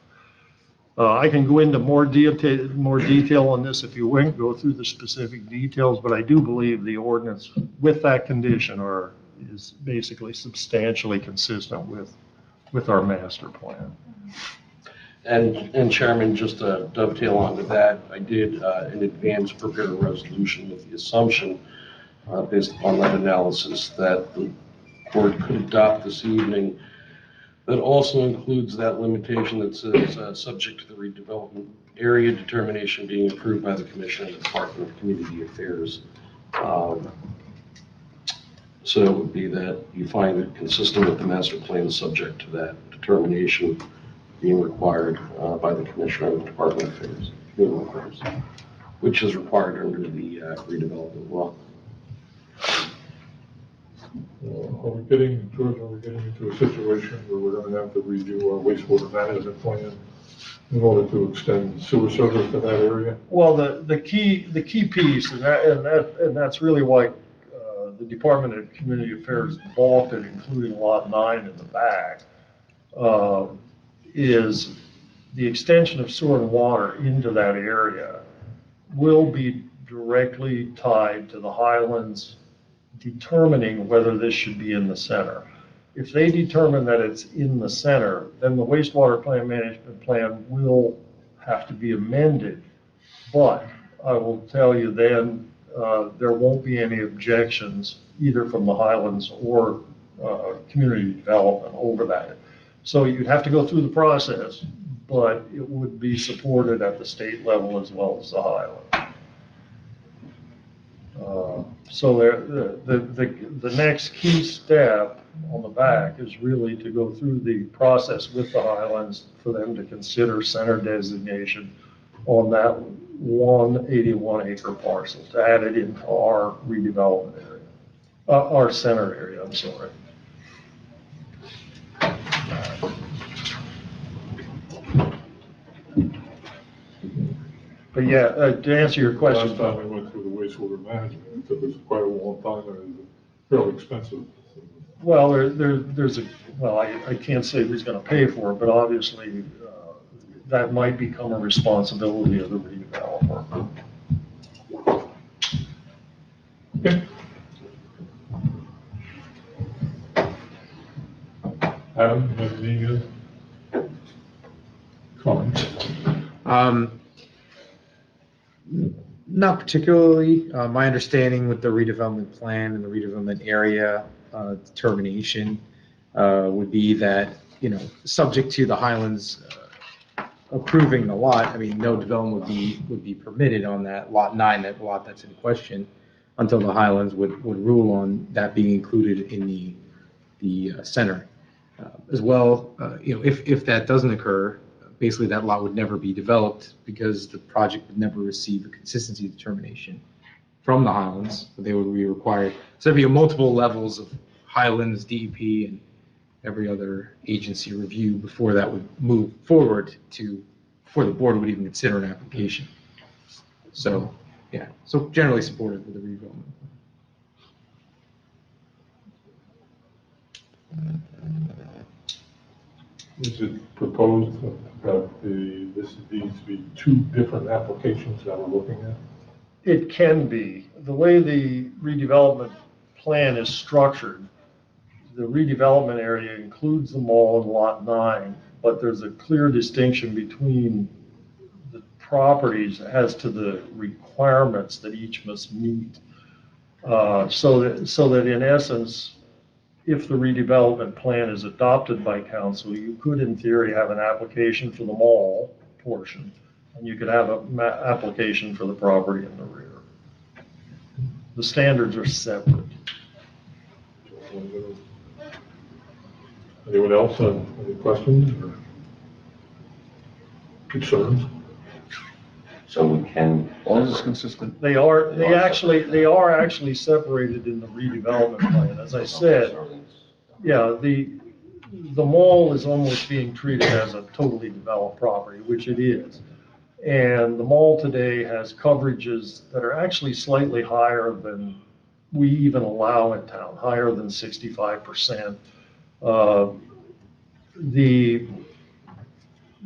I: I can go into more detail on this if you want, go through the specific details, but I do believe the ordinance with that condition is basically substantially consistent with our master plan.
F: And Chairman, just to dovetail onto that, I did in advance prepare a resolution with the assumption, based upon that analysis, that the board could adopt this evening. That also includes that limitation that says, subject to the redevelopment area determination being approved by the Commissioner of the Department of Community Affairs. So it would be that you find it consistent with the master plan, subject to that determination being required by the Commissioner of the Department of Community Affairs, which is required under the redevelopment law.
A: George, are we getting into a situation where we're going to have to redo our wastewater management plan in order to extend sewer service to that area?
I: Well, the key piece, and that's really why the Department of Community Affairs balked at including Lot 9 in the back, is the extension of sewer and water into that area will be directly tied to the Highlands determining whether this should be in the center. If they determine that it's in the center, then the wastewater plant management plan will have to be amended. But I will tell you then, there won't be any objections either from the Highlands or community development over that. So you'd have to go through the process, but it would be supported at the state level as well as the Highlands. So the next key step on the back is really to go through the process with the Highlands for them to consider center designation on that 181 acre parcel, to add it into our redevelopment area, our center area, I'm sorry. But yeah, to answer your question.
A: Last time I went through the wastewater management, it took us quite a long time, and it was fairly expensive.
I: Well, I can't say who's going to pay for it, but obviously that might become a responsibility of the redeveloper.
A: Okay. Adam, you have any comments?
H: Not particularly. My understanding with the redevelopment plan and the redevelopment area determination would be that, subject to the Highlands approving the lot, I mean, no development would be permitted on that lot 9, that lot that's in question, until the Highlands would rule on that being included in the center. As well, if that doesn't occur, basically that lot would never be developed because the project would never receive a consistency determination from the Highlands. They would be required, so there'd be multiple levels of Highlands, DEP, and every other agency review before that would move forward before the board would even consider an application. So, yeah, so generally supportive of the redevelopment.
A: Is it proposed that this needs to be 2 different applications that we're looking at?
I: It can be. The way the redevelopment plan is structured, the redevelopment area includes the mall in Lot 9, but there's a clear distinction between the properties as to the requirements that each must meet. So that in essence, if the redevelopment plan is adopted by council, you could in theory have an application for the mall portion, and you could have an application for the property in the rear. The standards are separate.
A: Anyone else have any questions or concerns?
B: So we can, as long as it's consistent.
I: They are actually separated in the redevelopment plan. As I said, yeah, the mall is almost being treated as a totally developed property, which it is. And the mall today has coverages that are actually slightly higher than we even allow in town, higher than 65%. The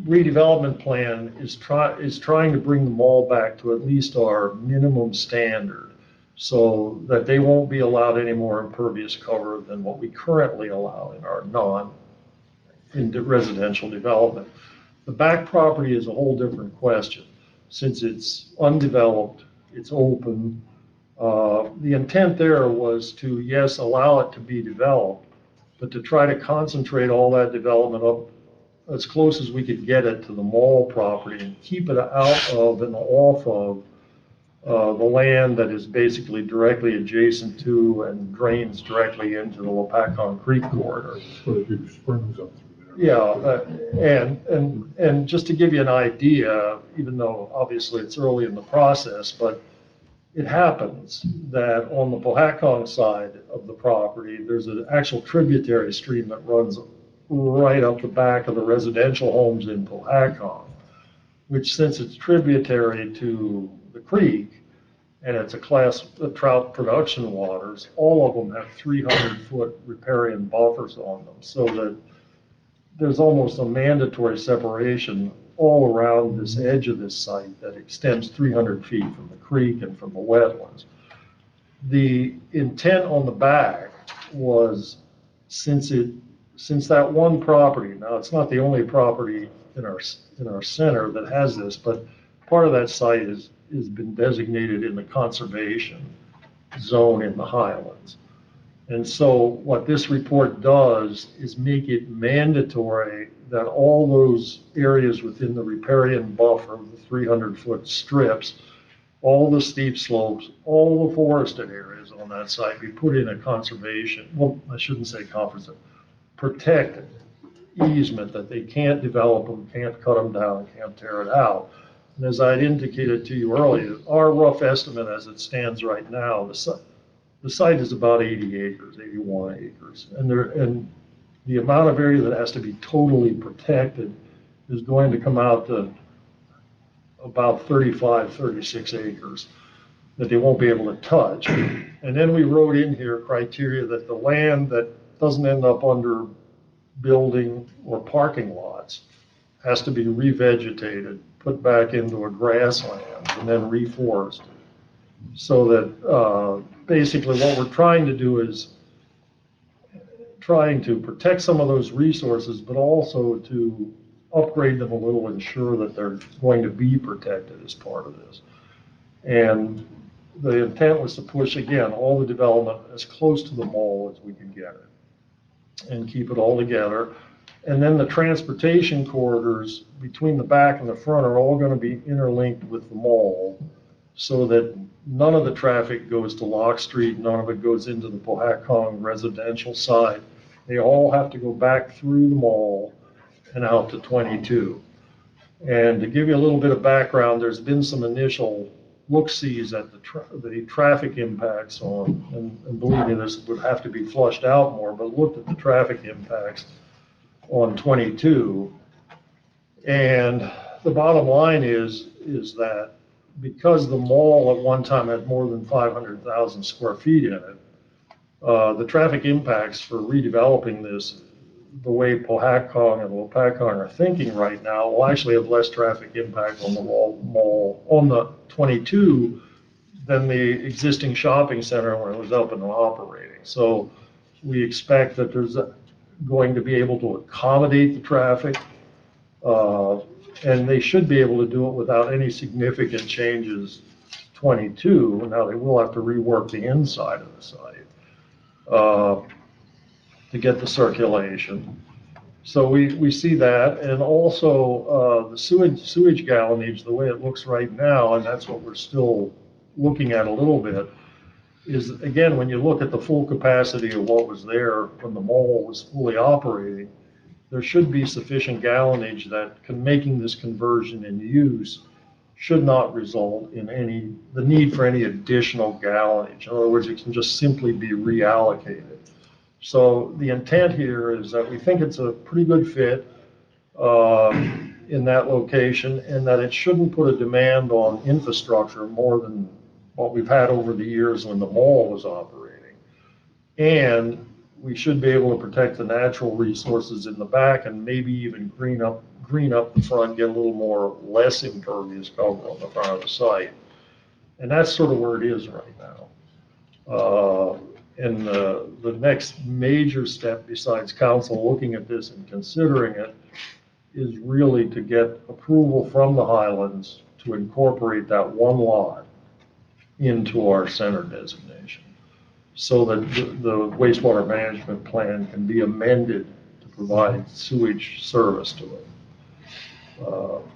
I: redevelopment plan is trying to bring the mall back to at least our minimum standard, so that they won't be allowed any more impervious cover than what we currently allow in our residential development. The back property is a whole different question. Since it's undeveloped, it's open. The intent there was to, yes, allow it to be developed, but to try to concentrate all that development up as close as we could get it to the mall property and keep it out of and off of the land that is basically directly adjacent to and drains directly into the Lopatcong Creek corridor.
A: Where the big springs up through there.
I: Yeah, and just to give you an idea, even though obviously it's early in the process, but it happens that on the Lopatcong side of the property, there's an actual tributary stream that runs right up the back of the residential homes in Lopatcong, which, since it's tributary to the creek and it's a class of trout production waters, all of them have 300-foot riparian buffers on them, so that there's almost a mandatory separation all around this edge of this site that extends 300 feet from the creek and from the wetlands. The intent on the back was, since that one property, now it's not the only property in our center that has this, but part of that site has been designated in the conservation zone in the Highlands. And so what this report does is make it mandatory that all those areas within the riparian buffer, the 300-foot strips, all the steep slopes, all the forested areas on that site be put in a conservation, well, I shouldn't say conservation, protected easement, that they can't develop them, can't cut them down, can't tear it out. And as I'd indicated to you earlier, our rough estimate as it stands right now, the site is about 80 acres, 81 acres. And the amount of area that has to be totally protected is going to come out to about 35, 36 acres that they won't be able to touch. And then we wrote in here criteria that the land that doesn't end up under building or parking lots has to be revegetated, put back into a grassland, and then reforested. So that basically what we're trying to do is trying to protect some of those resources, but also to upgrade them a little, ensure that they're going to be protected as part of this. And the intent was to push, again, all the development as close to the mall as we could get it. and keep it all together. And then the transportation corridors between the back and the front are all going to be interlinked with the mall so that none of the traffic goes to Lock Street, none of it goes into the Lopatcong residential side. They all have to go back through the mall and out to 22. And to give you a little bit of background, there's been some initial look-sees at the traffic impacts on, and believe me, this would have to be flushed out more, but looked at the traffic impacts on 22. And the bottom line is that because the mall at one time had more than 500,000 square feet in it, the traffic impacts for redeveloping this, the way Lopatcong and Lopatcong are thinking right now, will actually have less traffic impact on the mall on the 22 than the existing shopping center when it was up and operating. So we expect that there's going to be able to accommodate the traffic, and they should be able to do it without any significant changes to 22. Now, they will have to rework the inside of the site to get the circulation. So we see that, and also the sewage gallonage, the way it looks right now, and that's what we're still looking at a little bit, is, again, when you look at the full capacity of what was there when the mall was fully operating, there should be sufficient gallonage that making this conversion in use should not result in the need for any additional gallonage. In other words, it can just simply be reallocated. So the intent here is that we think it's a pretty good fit in that location, and that it shouldn't put a demand on infrastructure more than what we've had over the years when the mall was operating. And we should be able to protect the natural resources in the back and maybe even green up the front, get a little more less impervious cover on the front of the site. And that's sort of where it is right now. And the next major step, besides council looking at this and considering it, is really to get approval from the Highlands to incorporate that one lot into our center designation, so that the wastewater management plan can be amended to provide sewage service to it.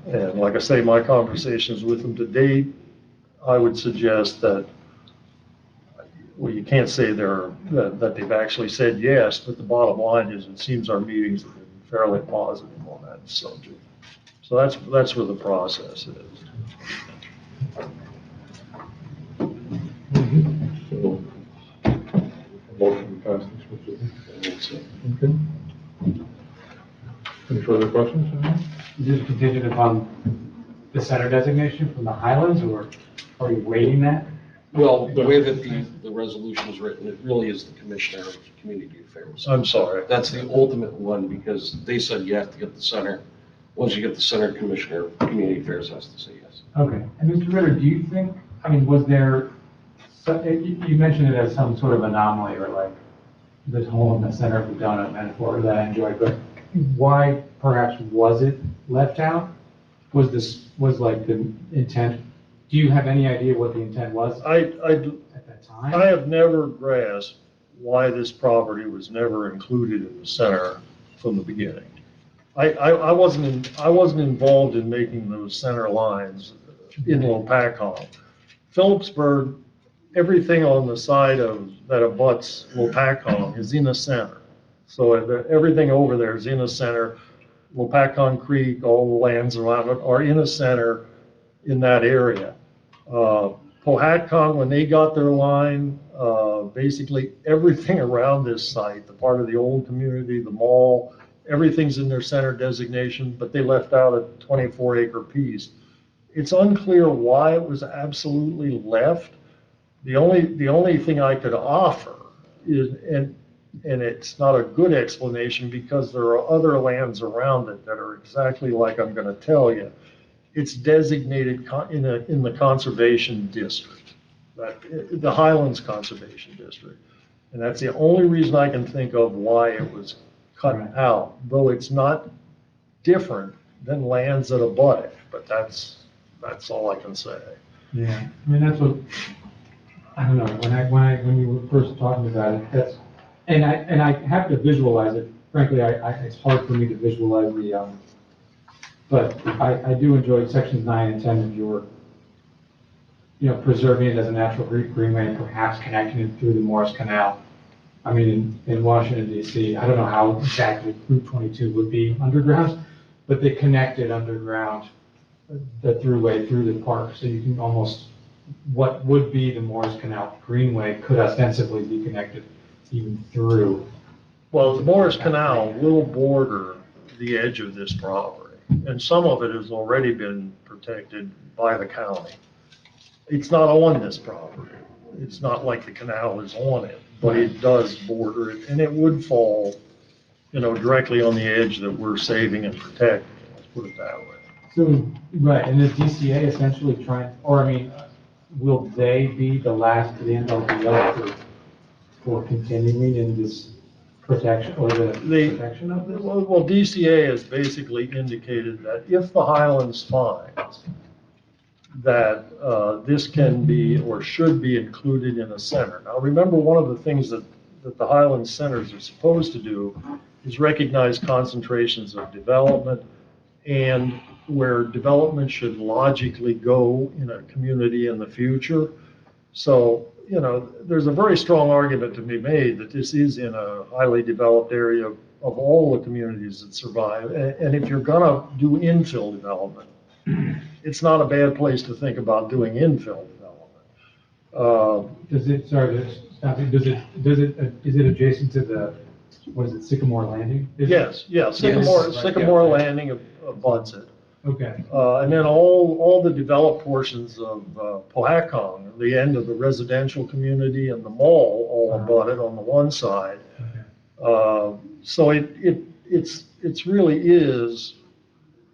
I: And like I say, my conversations with them to date, I would suggest that, well, you can't say that they've actually said yes, but the bottom line is it seems our meetings have been fairly positive on that subject. So that's where the process is.
A: So, motion to pass this, okay. Any further questions?
E: Is this contingent upon the center designation from the Highlands, or are you waiting that?
F: Well, the way that the resolution is written, it really is the Commissioner of Community Affairs.
I: I'm sorry.
F: That's the ultimate one, because they said you have to get the center. Once you get the center, Commissioner of Community Affairs has to say yes.
E: Okay. And Mr. Ritter, do you think, I mean, was there, you mentioned it as some sort of anomaly, or like this hole in the center of the donut metaphor that I enjoyed, but why perhaps was it left out? Was like the intent? Do you have any idea what the intent was at that time?
I: I have never grasped why this property was never included in the center from the beginning. I wasn't involved in making those center lines in Lopatcong. Phillipsburg, everything on the side that abuts Lopatcong is in the center. So everything over there is in a center. Lopatcong Creek, all the lands around it are in a center in that area. Lopatcong, when they got their line, basically everything around this site, the part of the old community, the mall, everything's in their center designation, but they left out a 24-acre piece. It's unclear why it was absolutely left. The only thing I could offer is, and it's not a good explanation because there are other lands around it that are exactly like I'm going to tell you. It's designated in the conservation district, the Highlands Conservation District. And that's the only reason I can think of why it was cut out, though it's not different than lands that abut it, but that's all I can say.
E: Yeah, I mean, that's what, I don't know, when we were first talking about it, And I have to visualize it. Frankly, it's hard for me to visualize but I do enjoy sections 9 and 10 of your, preserving it as a natural greenway and perhaps connecting it through the Morris Canal. I mean, in Washington DC, I don't know how exactly Route 22 would be underground, but they connected underground the throughway through the park, so you can almost, what would be the Morris Canal Greenway could ostensibly be connected even through.
I: Well, the Morris Canal will border the edge of this property, and some of it has already been protected by the county. It's not on this property. It's not like the canal is on it, but it does border it, and it would fall, directly on the edge that we're saving and protecting, let's put it that way.
E: So, right, and is DCA essentially trying, or I mean, will they be the last to the end all be all for continuing in this protection, or the protection of this?
I: Well, DCA has basically indicated that if the Highlands finds that this can be or should be included in a center. Now, remember, one of the things that the Highlands centers are supposed to do is recognize concentrations of development and where development should logically go in a community in the future. So, there's a very strong argument to be made that this is in a highly developed area of all the communities that survive. And if you're gonna do infill development, it's not a bad place to think about doing infill development.
E: Is it adjacent to the, what is it, Sycamore Landing?
I: Yes, Sycamore Landing abuts it.
E: Okay.
I: And then all the developed portions of Powhatan, the end of the residential community and the mall all abut it on the one side.
E: Okay.
I: So it's really is,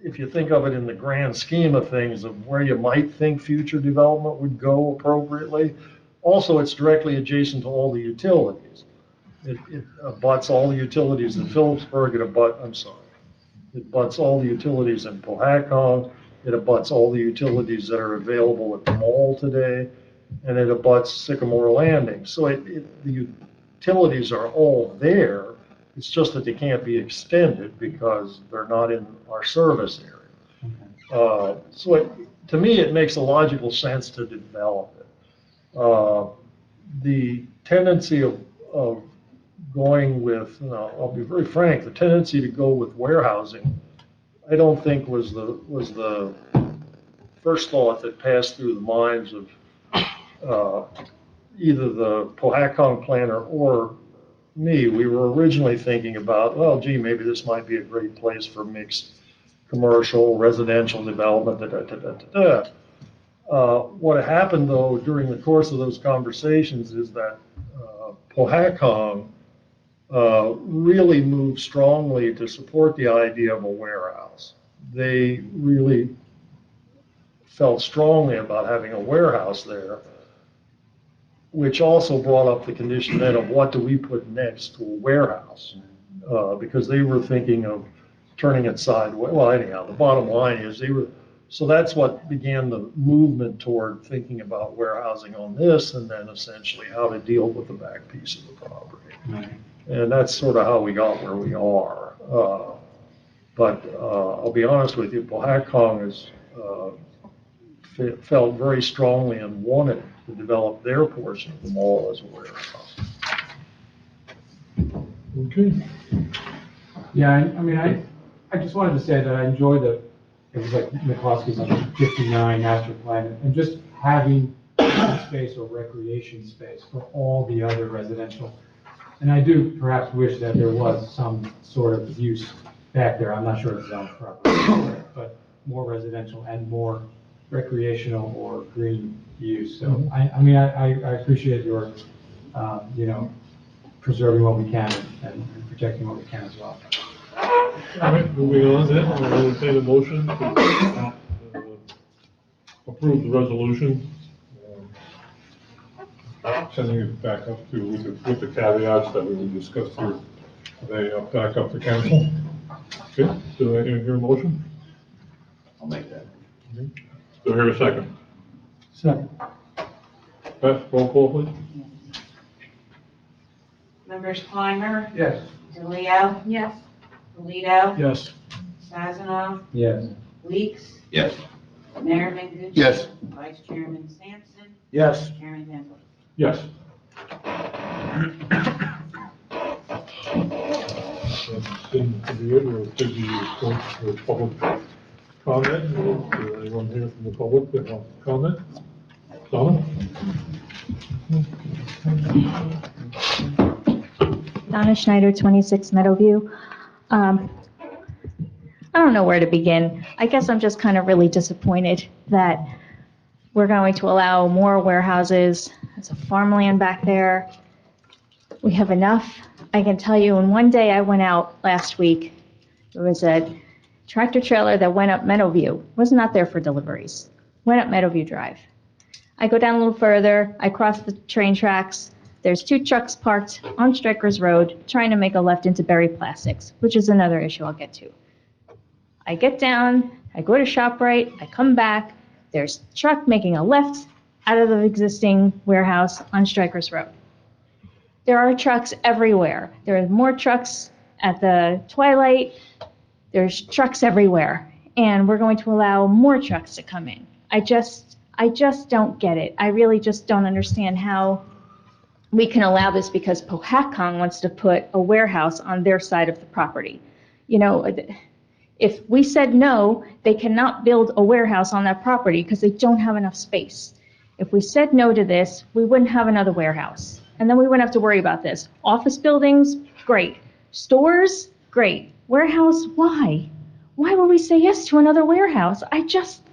I: if you think of it in the grand scheme of things, of where you might think future development would go appropriately. Also, it's directly adjacent to all the utilities. It abuts all the utilities in Phillipsburg. It abuts all the utilities in Powhatan. It abuts all the utilities that are available at the mall today, and it abuts Sycamore Landing. So the utilities are all there. It's just that they can't be extended because they're not in our service area. So to me, it makes a logical sense to develop it. The tendency of going with, I'll be very frank, the tendency to go with warehousing, I don't think was the first thought that passed through the minds of either the Powhatan planner or me. We were originally thinking about, well, gee, maybe this might be a great place for mixed commercial, residential development, What happened, though, during the course of those conversations is that Powhatan really moved strongly to support the idea of a warehouse. They really felt strongly about having a warehouse there, which also brought up the condition then of what do we put next to a warehouse? Because they were thinking of turning it sideways. Well, anyhow, the bottom line is so that's what began the movement toward thinking about warehousing on this, and then essentially how to deal with the back piece of the property.
E: Right.
I: And that's sort of how we got where we are. But I'll be honest with you, Powhatan has felt very strongly and wanted to develop their portion of the mall as a warehouse.
A: Okay.
E: Yeah, I mean, I just wanted to say that I enjoy it was like McCloskey's on 59 master plan, and just having space or recreation space for all the other residential. And I do perhaps wish that there was some sort of use back there. I'm not sure it's zoned properly, but more residential and more recreational or green use. So I mean, I appreciate your, preserving what we can and protecting what we can as well.
A: All right, moving on then, I'll entertain a motion to approve the resolution.
J: Sending it back up to, with the caveats that we will discuss here today, back up to council.
A: Okay, do I hear a motion?
B: I'll make that.
A: Do I hear a second?
E: Second.
A: Beth, roll call, please.
C: Members Clymer,
E: Yes.
C: DeLeo. Yes. Polito,
J: Yes.
C: Sazanaw,
E: Yes.
C: Weeks,
B: Yes.
C: Mayor Mengucci.
B: Yes.
C: Vice Chairman Sampson,
J: Yes.
C: Chairman Hensley.
A: Yes. We'll take the report for public comment. Is there anyone here from the public that wants to comment? Donna?
K: Donna Schneider, 26 Meadowview. I don't know where to begin. I guess I'm just kind of really disappointed that we're going to allow more warehouses. There's a farmland back there. We have enough. I can tell you, in one day I went out last week, there was a tractor trailer that went up Meadowview, was not there for deliveries, went up Meadowview Drive. I go down a little further, I cross the train tracks, there's 2 trucks parked on Strikers Road trying to make a left into Berry Plastics, which is another issue I'll get to. I get down, I go to ShopRite, I come back, there's a truck making a left out of the existing warehouse on Strikers Road. There are trucks everywhere. There are more trucks at the Twilight. There's trucks everywhere. And we're going to allow more trucks to come in. I just don't get it. I really just don't understand how we can allow this because Lopatcong wants to put a warehouse on their side of the property. You know, if we said no, they cannot build a warehouse on that property because they don't have enough space. If we said no to this, we wouldn't have another warehouse. And then we wouldn't have to worry about this. Office buildings, great. Stores, great. Warehouse, why? Why would we say yes to another warehouse? I just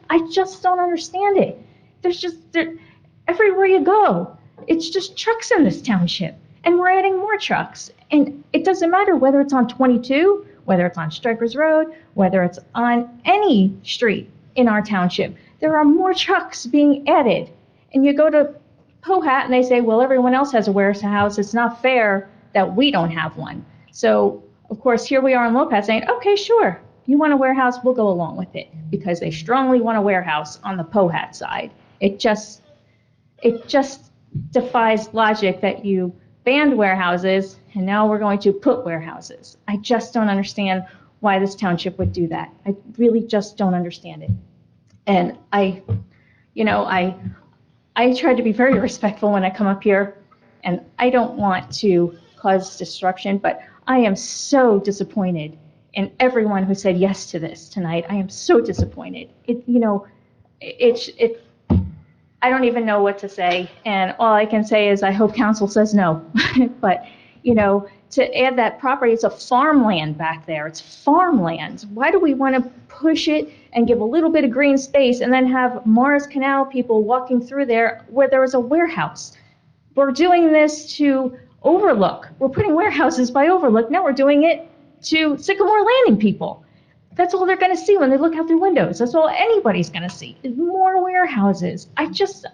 K: don't understand it. Everywhere you go, it's just trucks in this township. And we're adding more trucks. And it doesn't matter whether it's on 22, whether it's on Strikers Road, whether it's on any street in our township. There are more trucks being added. And you go to Pohat and they say, well, everyone else has a warehouse. It's not fair that we don't have one. So, of course, here we are in Lopatcong saying, okay, sure, you want a warehouse, we'll go along with it. Because they strongly want a warehouse on the Pohat side. It just defies logic that you banned warehouses and now we're going to put warehouses. I just don't understand why this township would do that. I really just don't understand it. And I try to be very respectful when I come up here, and I don't want to cause disruption, but I am so disappointed in everyone who said yes to this tonight. I am so disappointed. I don't even know what to say, and all I can say is I hope council says no. But, to add that property, it's a farmland back there. It's farmland. Why do we want to push it and give a little bit of green space and then have Mars Canal people walking through there where there is a warehouse? We're doing this to Overlook. We're putting warehouses by Overlook. Now we're doing it to Sycamore Landing people. That's all they're going to see when they look out their windows. That's all anybody's going to see is more warehouses. I just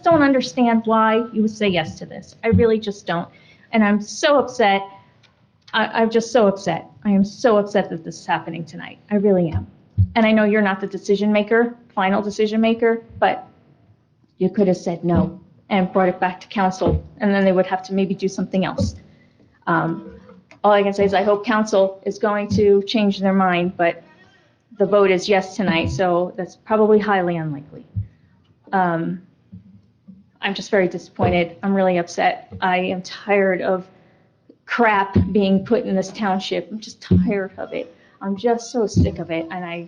K: don't understand why you would say yes to this. I really just don't. And I'm so upset. I'm just so upset. I am so upset that this is happening tonight. I really am. And I know you're not the decision maker, final decision maker, but you could have said no and brought it back to council, and then they would have to maybe do something else. All I can say is I hope council is going to change their mind, but the vote is yes tonight, so that's probably highly unlikely. I'm just very disappointed. I'm really upset. I am tired of crap being put in this township. I'm just tired of it. I'm just so sick of it, and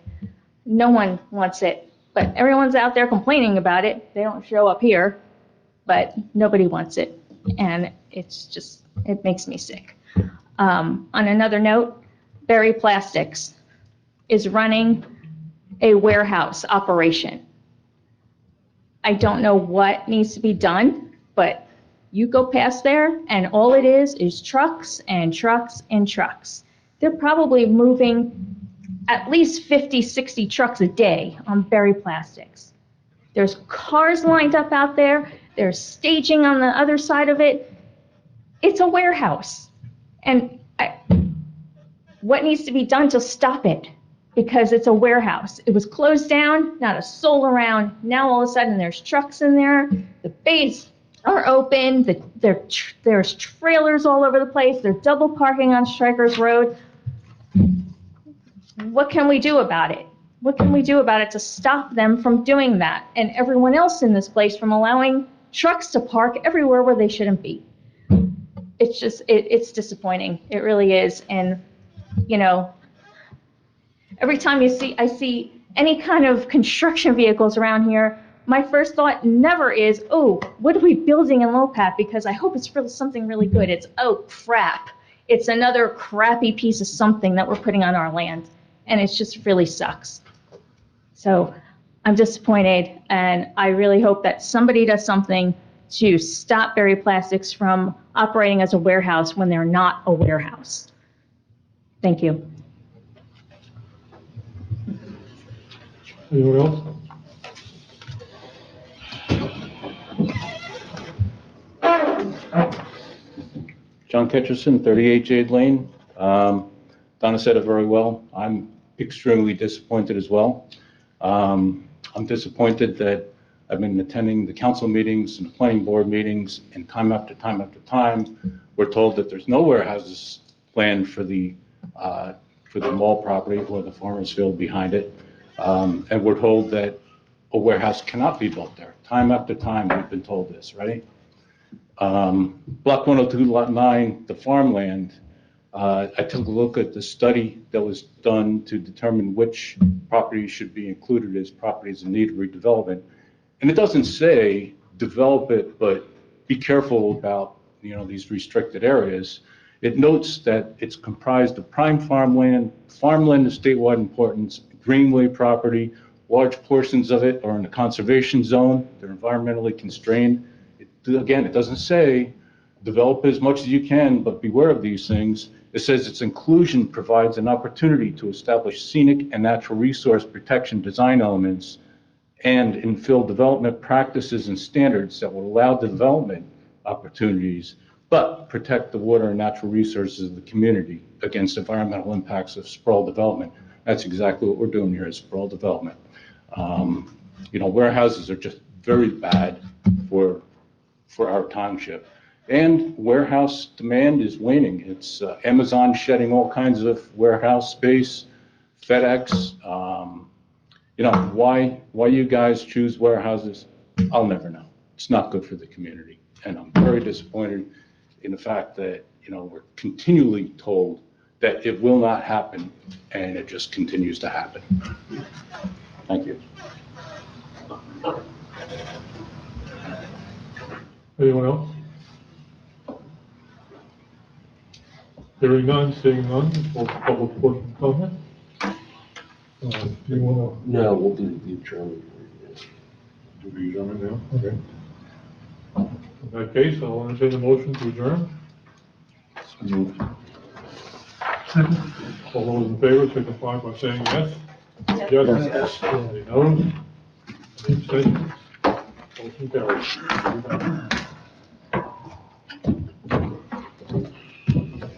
K: no one wants it. But everyone's out there complaining about it. They don't show up here, but nobody wants it, and it makes me sick. On another note, Berry Plastics is running a warehouse operation. I don't know what needs to be done, but you go past there and all it is trucks and trucks and trucks. They're probably moving at least 50, 60 trucks a day on Berry Plastics. There's cars lined up out there. There's staging on the other side of it. It's a warehouse. And what needs to be done to stop it? Because it's a warehouse. It was closed down, not a soul around. Now all of a sudden there's trucks in there. The bay's are open, there's trailers all over the place, they're double parking on Strikers Road. What can we do about it? What can we do about it to stop them from doing that and everyone else in this place from allowing trucks to park everywhere where they shouldn't be? It's just, it's disappointing. It really is. And, you know, every time I see any kind of construction vehicles around here, my first thought never is, oh, what are we building in Lopat? Because I hope it's really something really good. It's, oh, crap. It's another crappy piece of something that we're putting on our land. And it just really sucks. So I'm disappointed, and I really hope that somebody does something to stop Berry Plastics from operating as a warehouse when they're not a warehouse. Thank you.
A: Anyone else?
L: John Ketcherson, 38 Jade Lane. Donna said it very well. I'm extremely disappointed as well. I'm disappointed that I've been attending the council meetings and the planning board meetings, and time after time after time, we're told that there's no warehouses planned for the mall property or the farmer's field behind it. And we're told that a warehouse cannot be built there. Time after time, we've been told this, right? Block 102, Lot 9, the farmland, I took a look at the study that was done to determine which properties should be included as properties in need of redevelopment. And it doesn't say develop it, but be careful about, you know, these restricted areas. It notes that it's comprised of prime farmland of statewide importance, greenway property. Large portions of it are in the conservation zone. They're environmentally constrained. Again, it doesn't say develop as much as you can, but beware of these things. It says its inclusion provides an opportunity to establish scenic and natural resource protection design elements and infill development practices and standards that will allow development opportunities, but protect the water and natural resources of the community against environmental impacts of sprawl development. That's exactly what we're doing here is sprawl development. You know, warehouses are just very bad for our township. And warehouse demand is waning. It's Amazon shedding all kinds of warehouse space, FedEx. You know, why you guys choose warehouses, I'll never know. It's not good for the community. And I'm very disappointed in the fact that, you know, we're continually told that it will not happen, and it just continues to happen. Thank you.
A: Anyone else? Hearing none, seeing none, close the public portion of comment. Do you want
F: No, we'll do the adjournment.
A: to do the adjournment now? Okay. In that case, I'll entertain a motion to adjourn. All those in favor, signify by saying yes. Yes. Any noes? Any abstentions? Motion carries.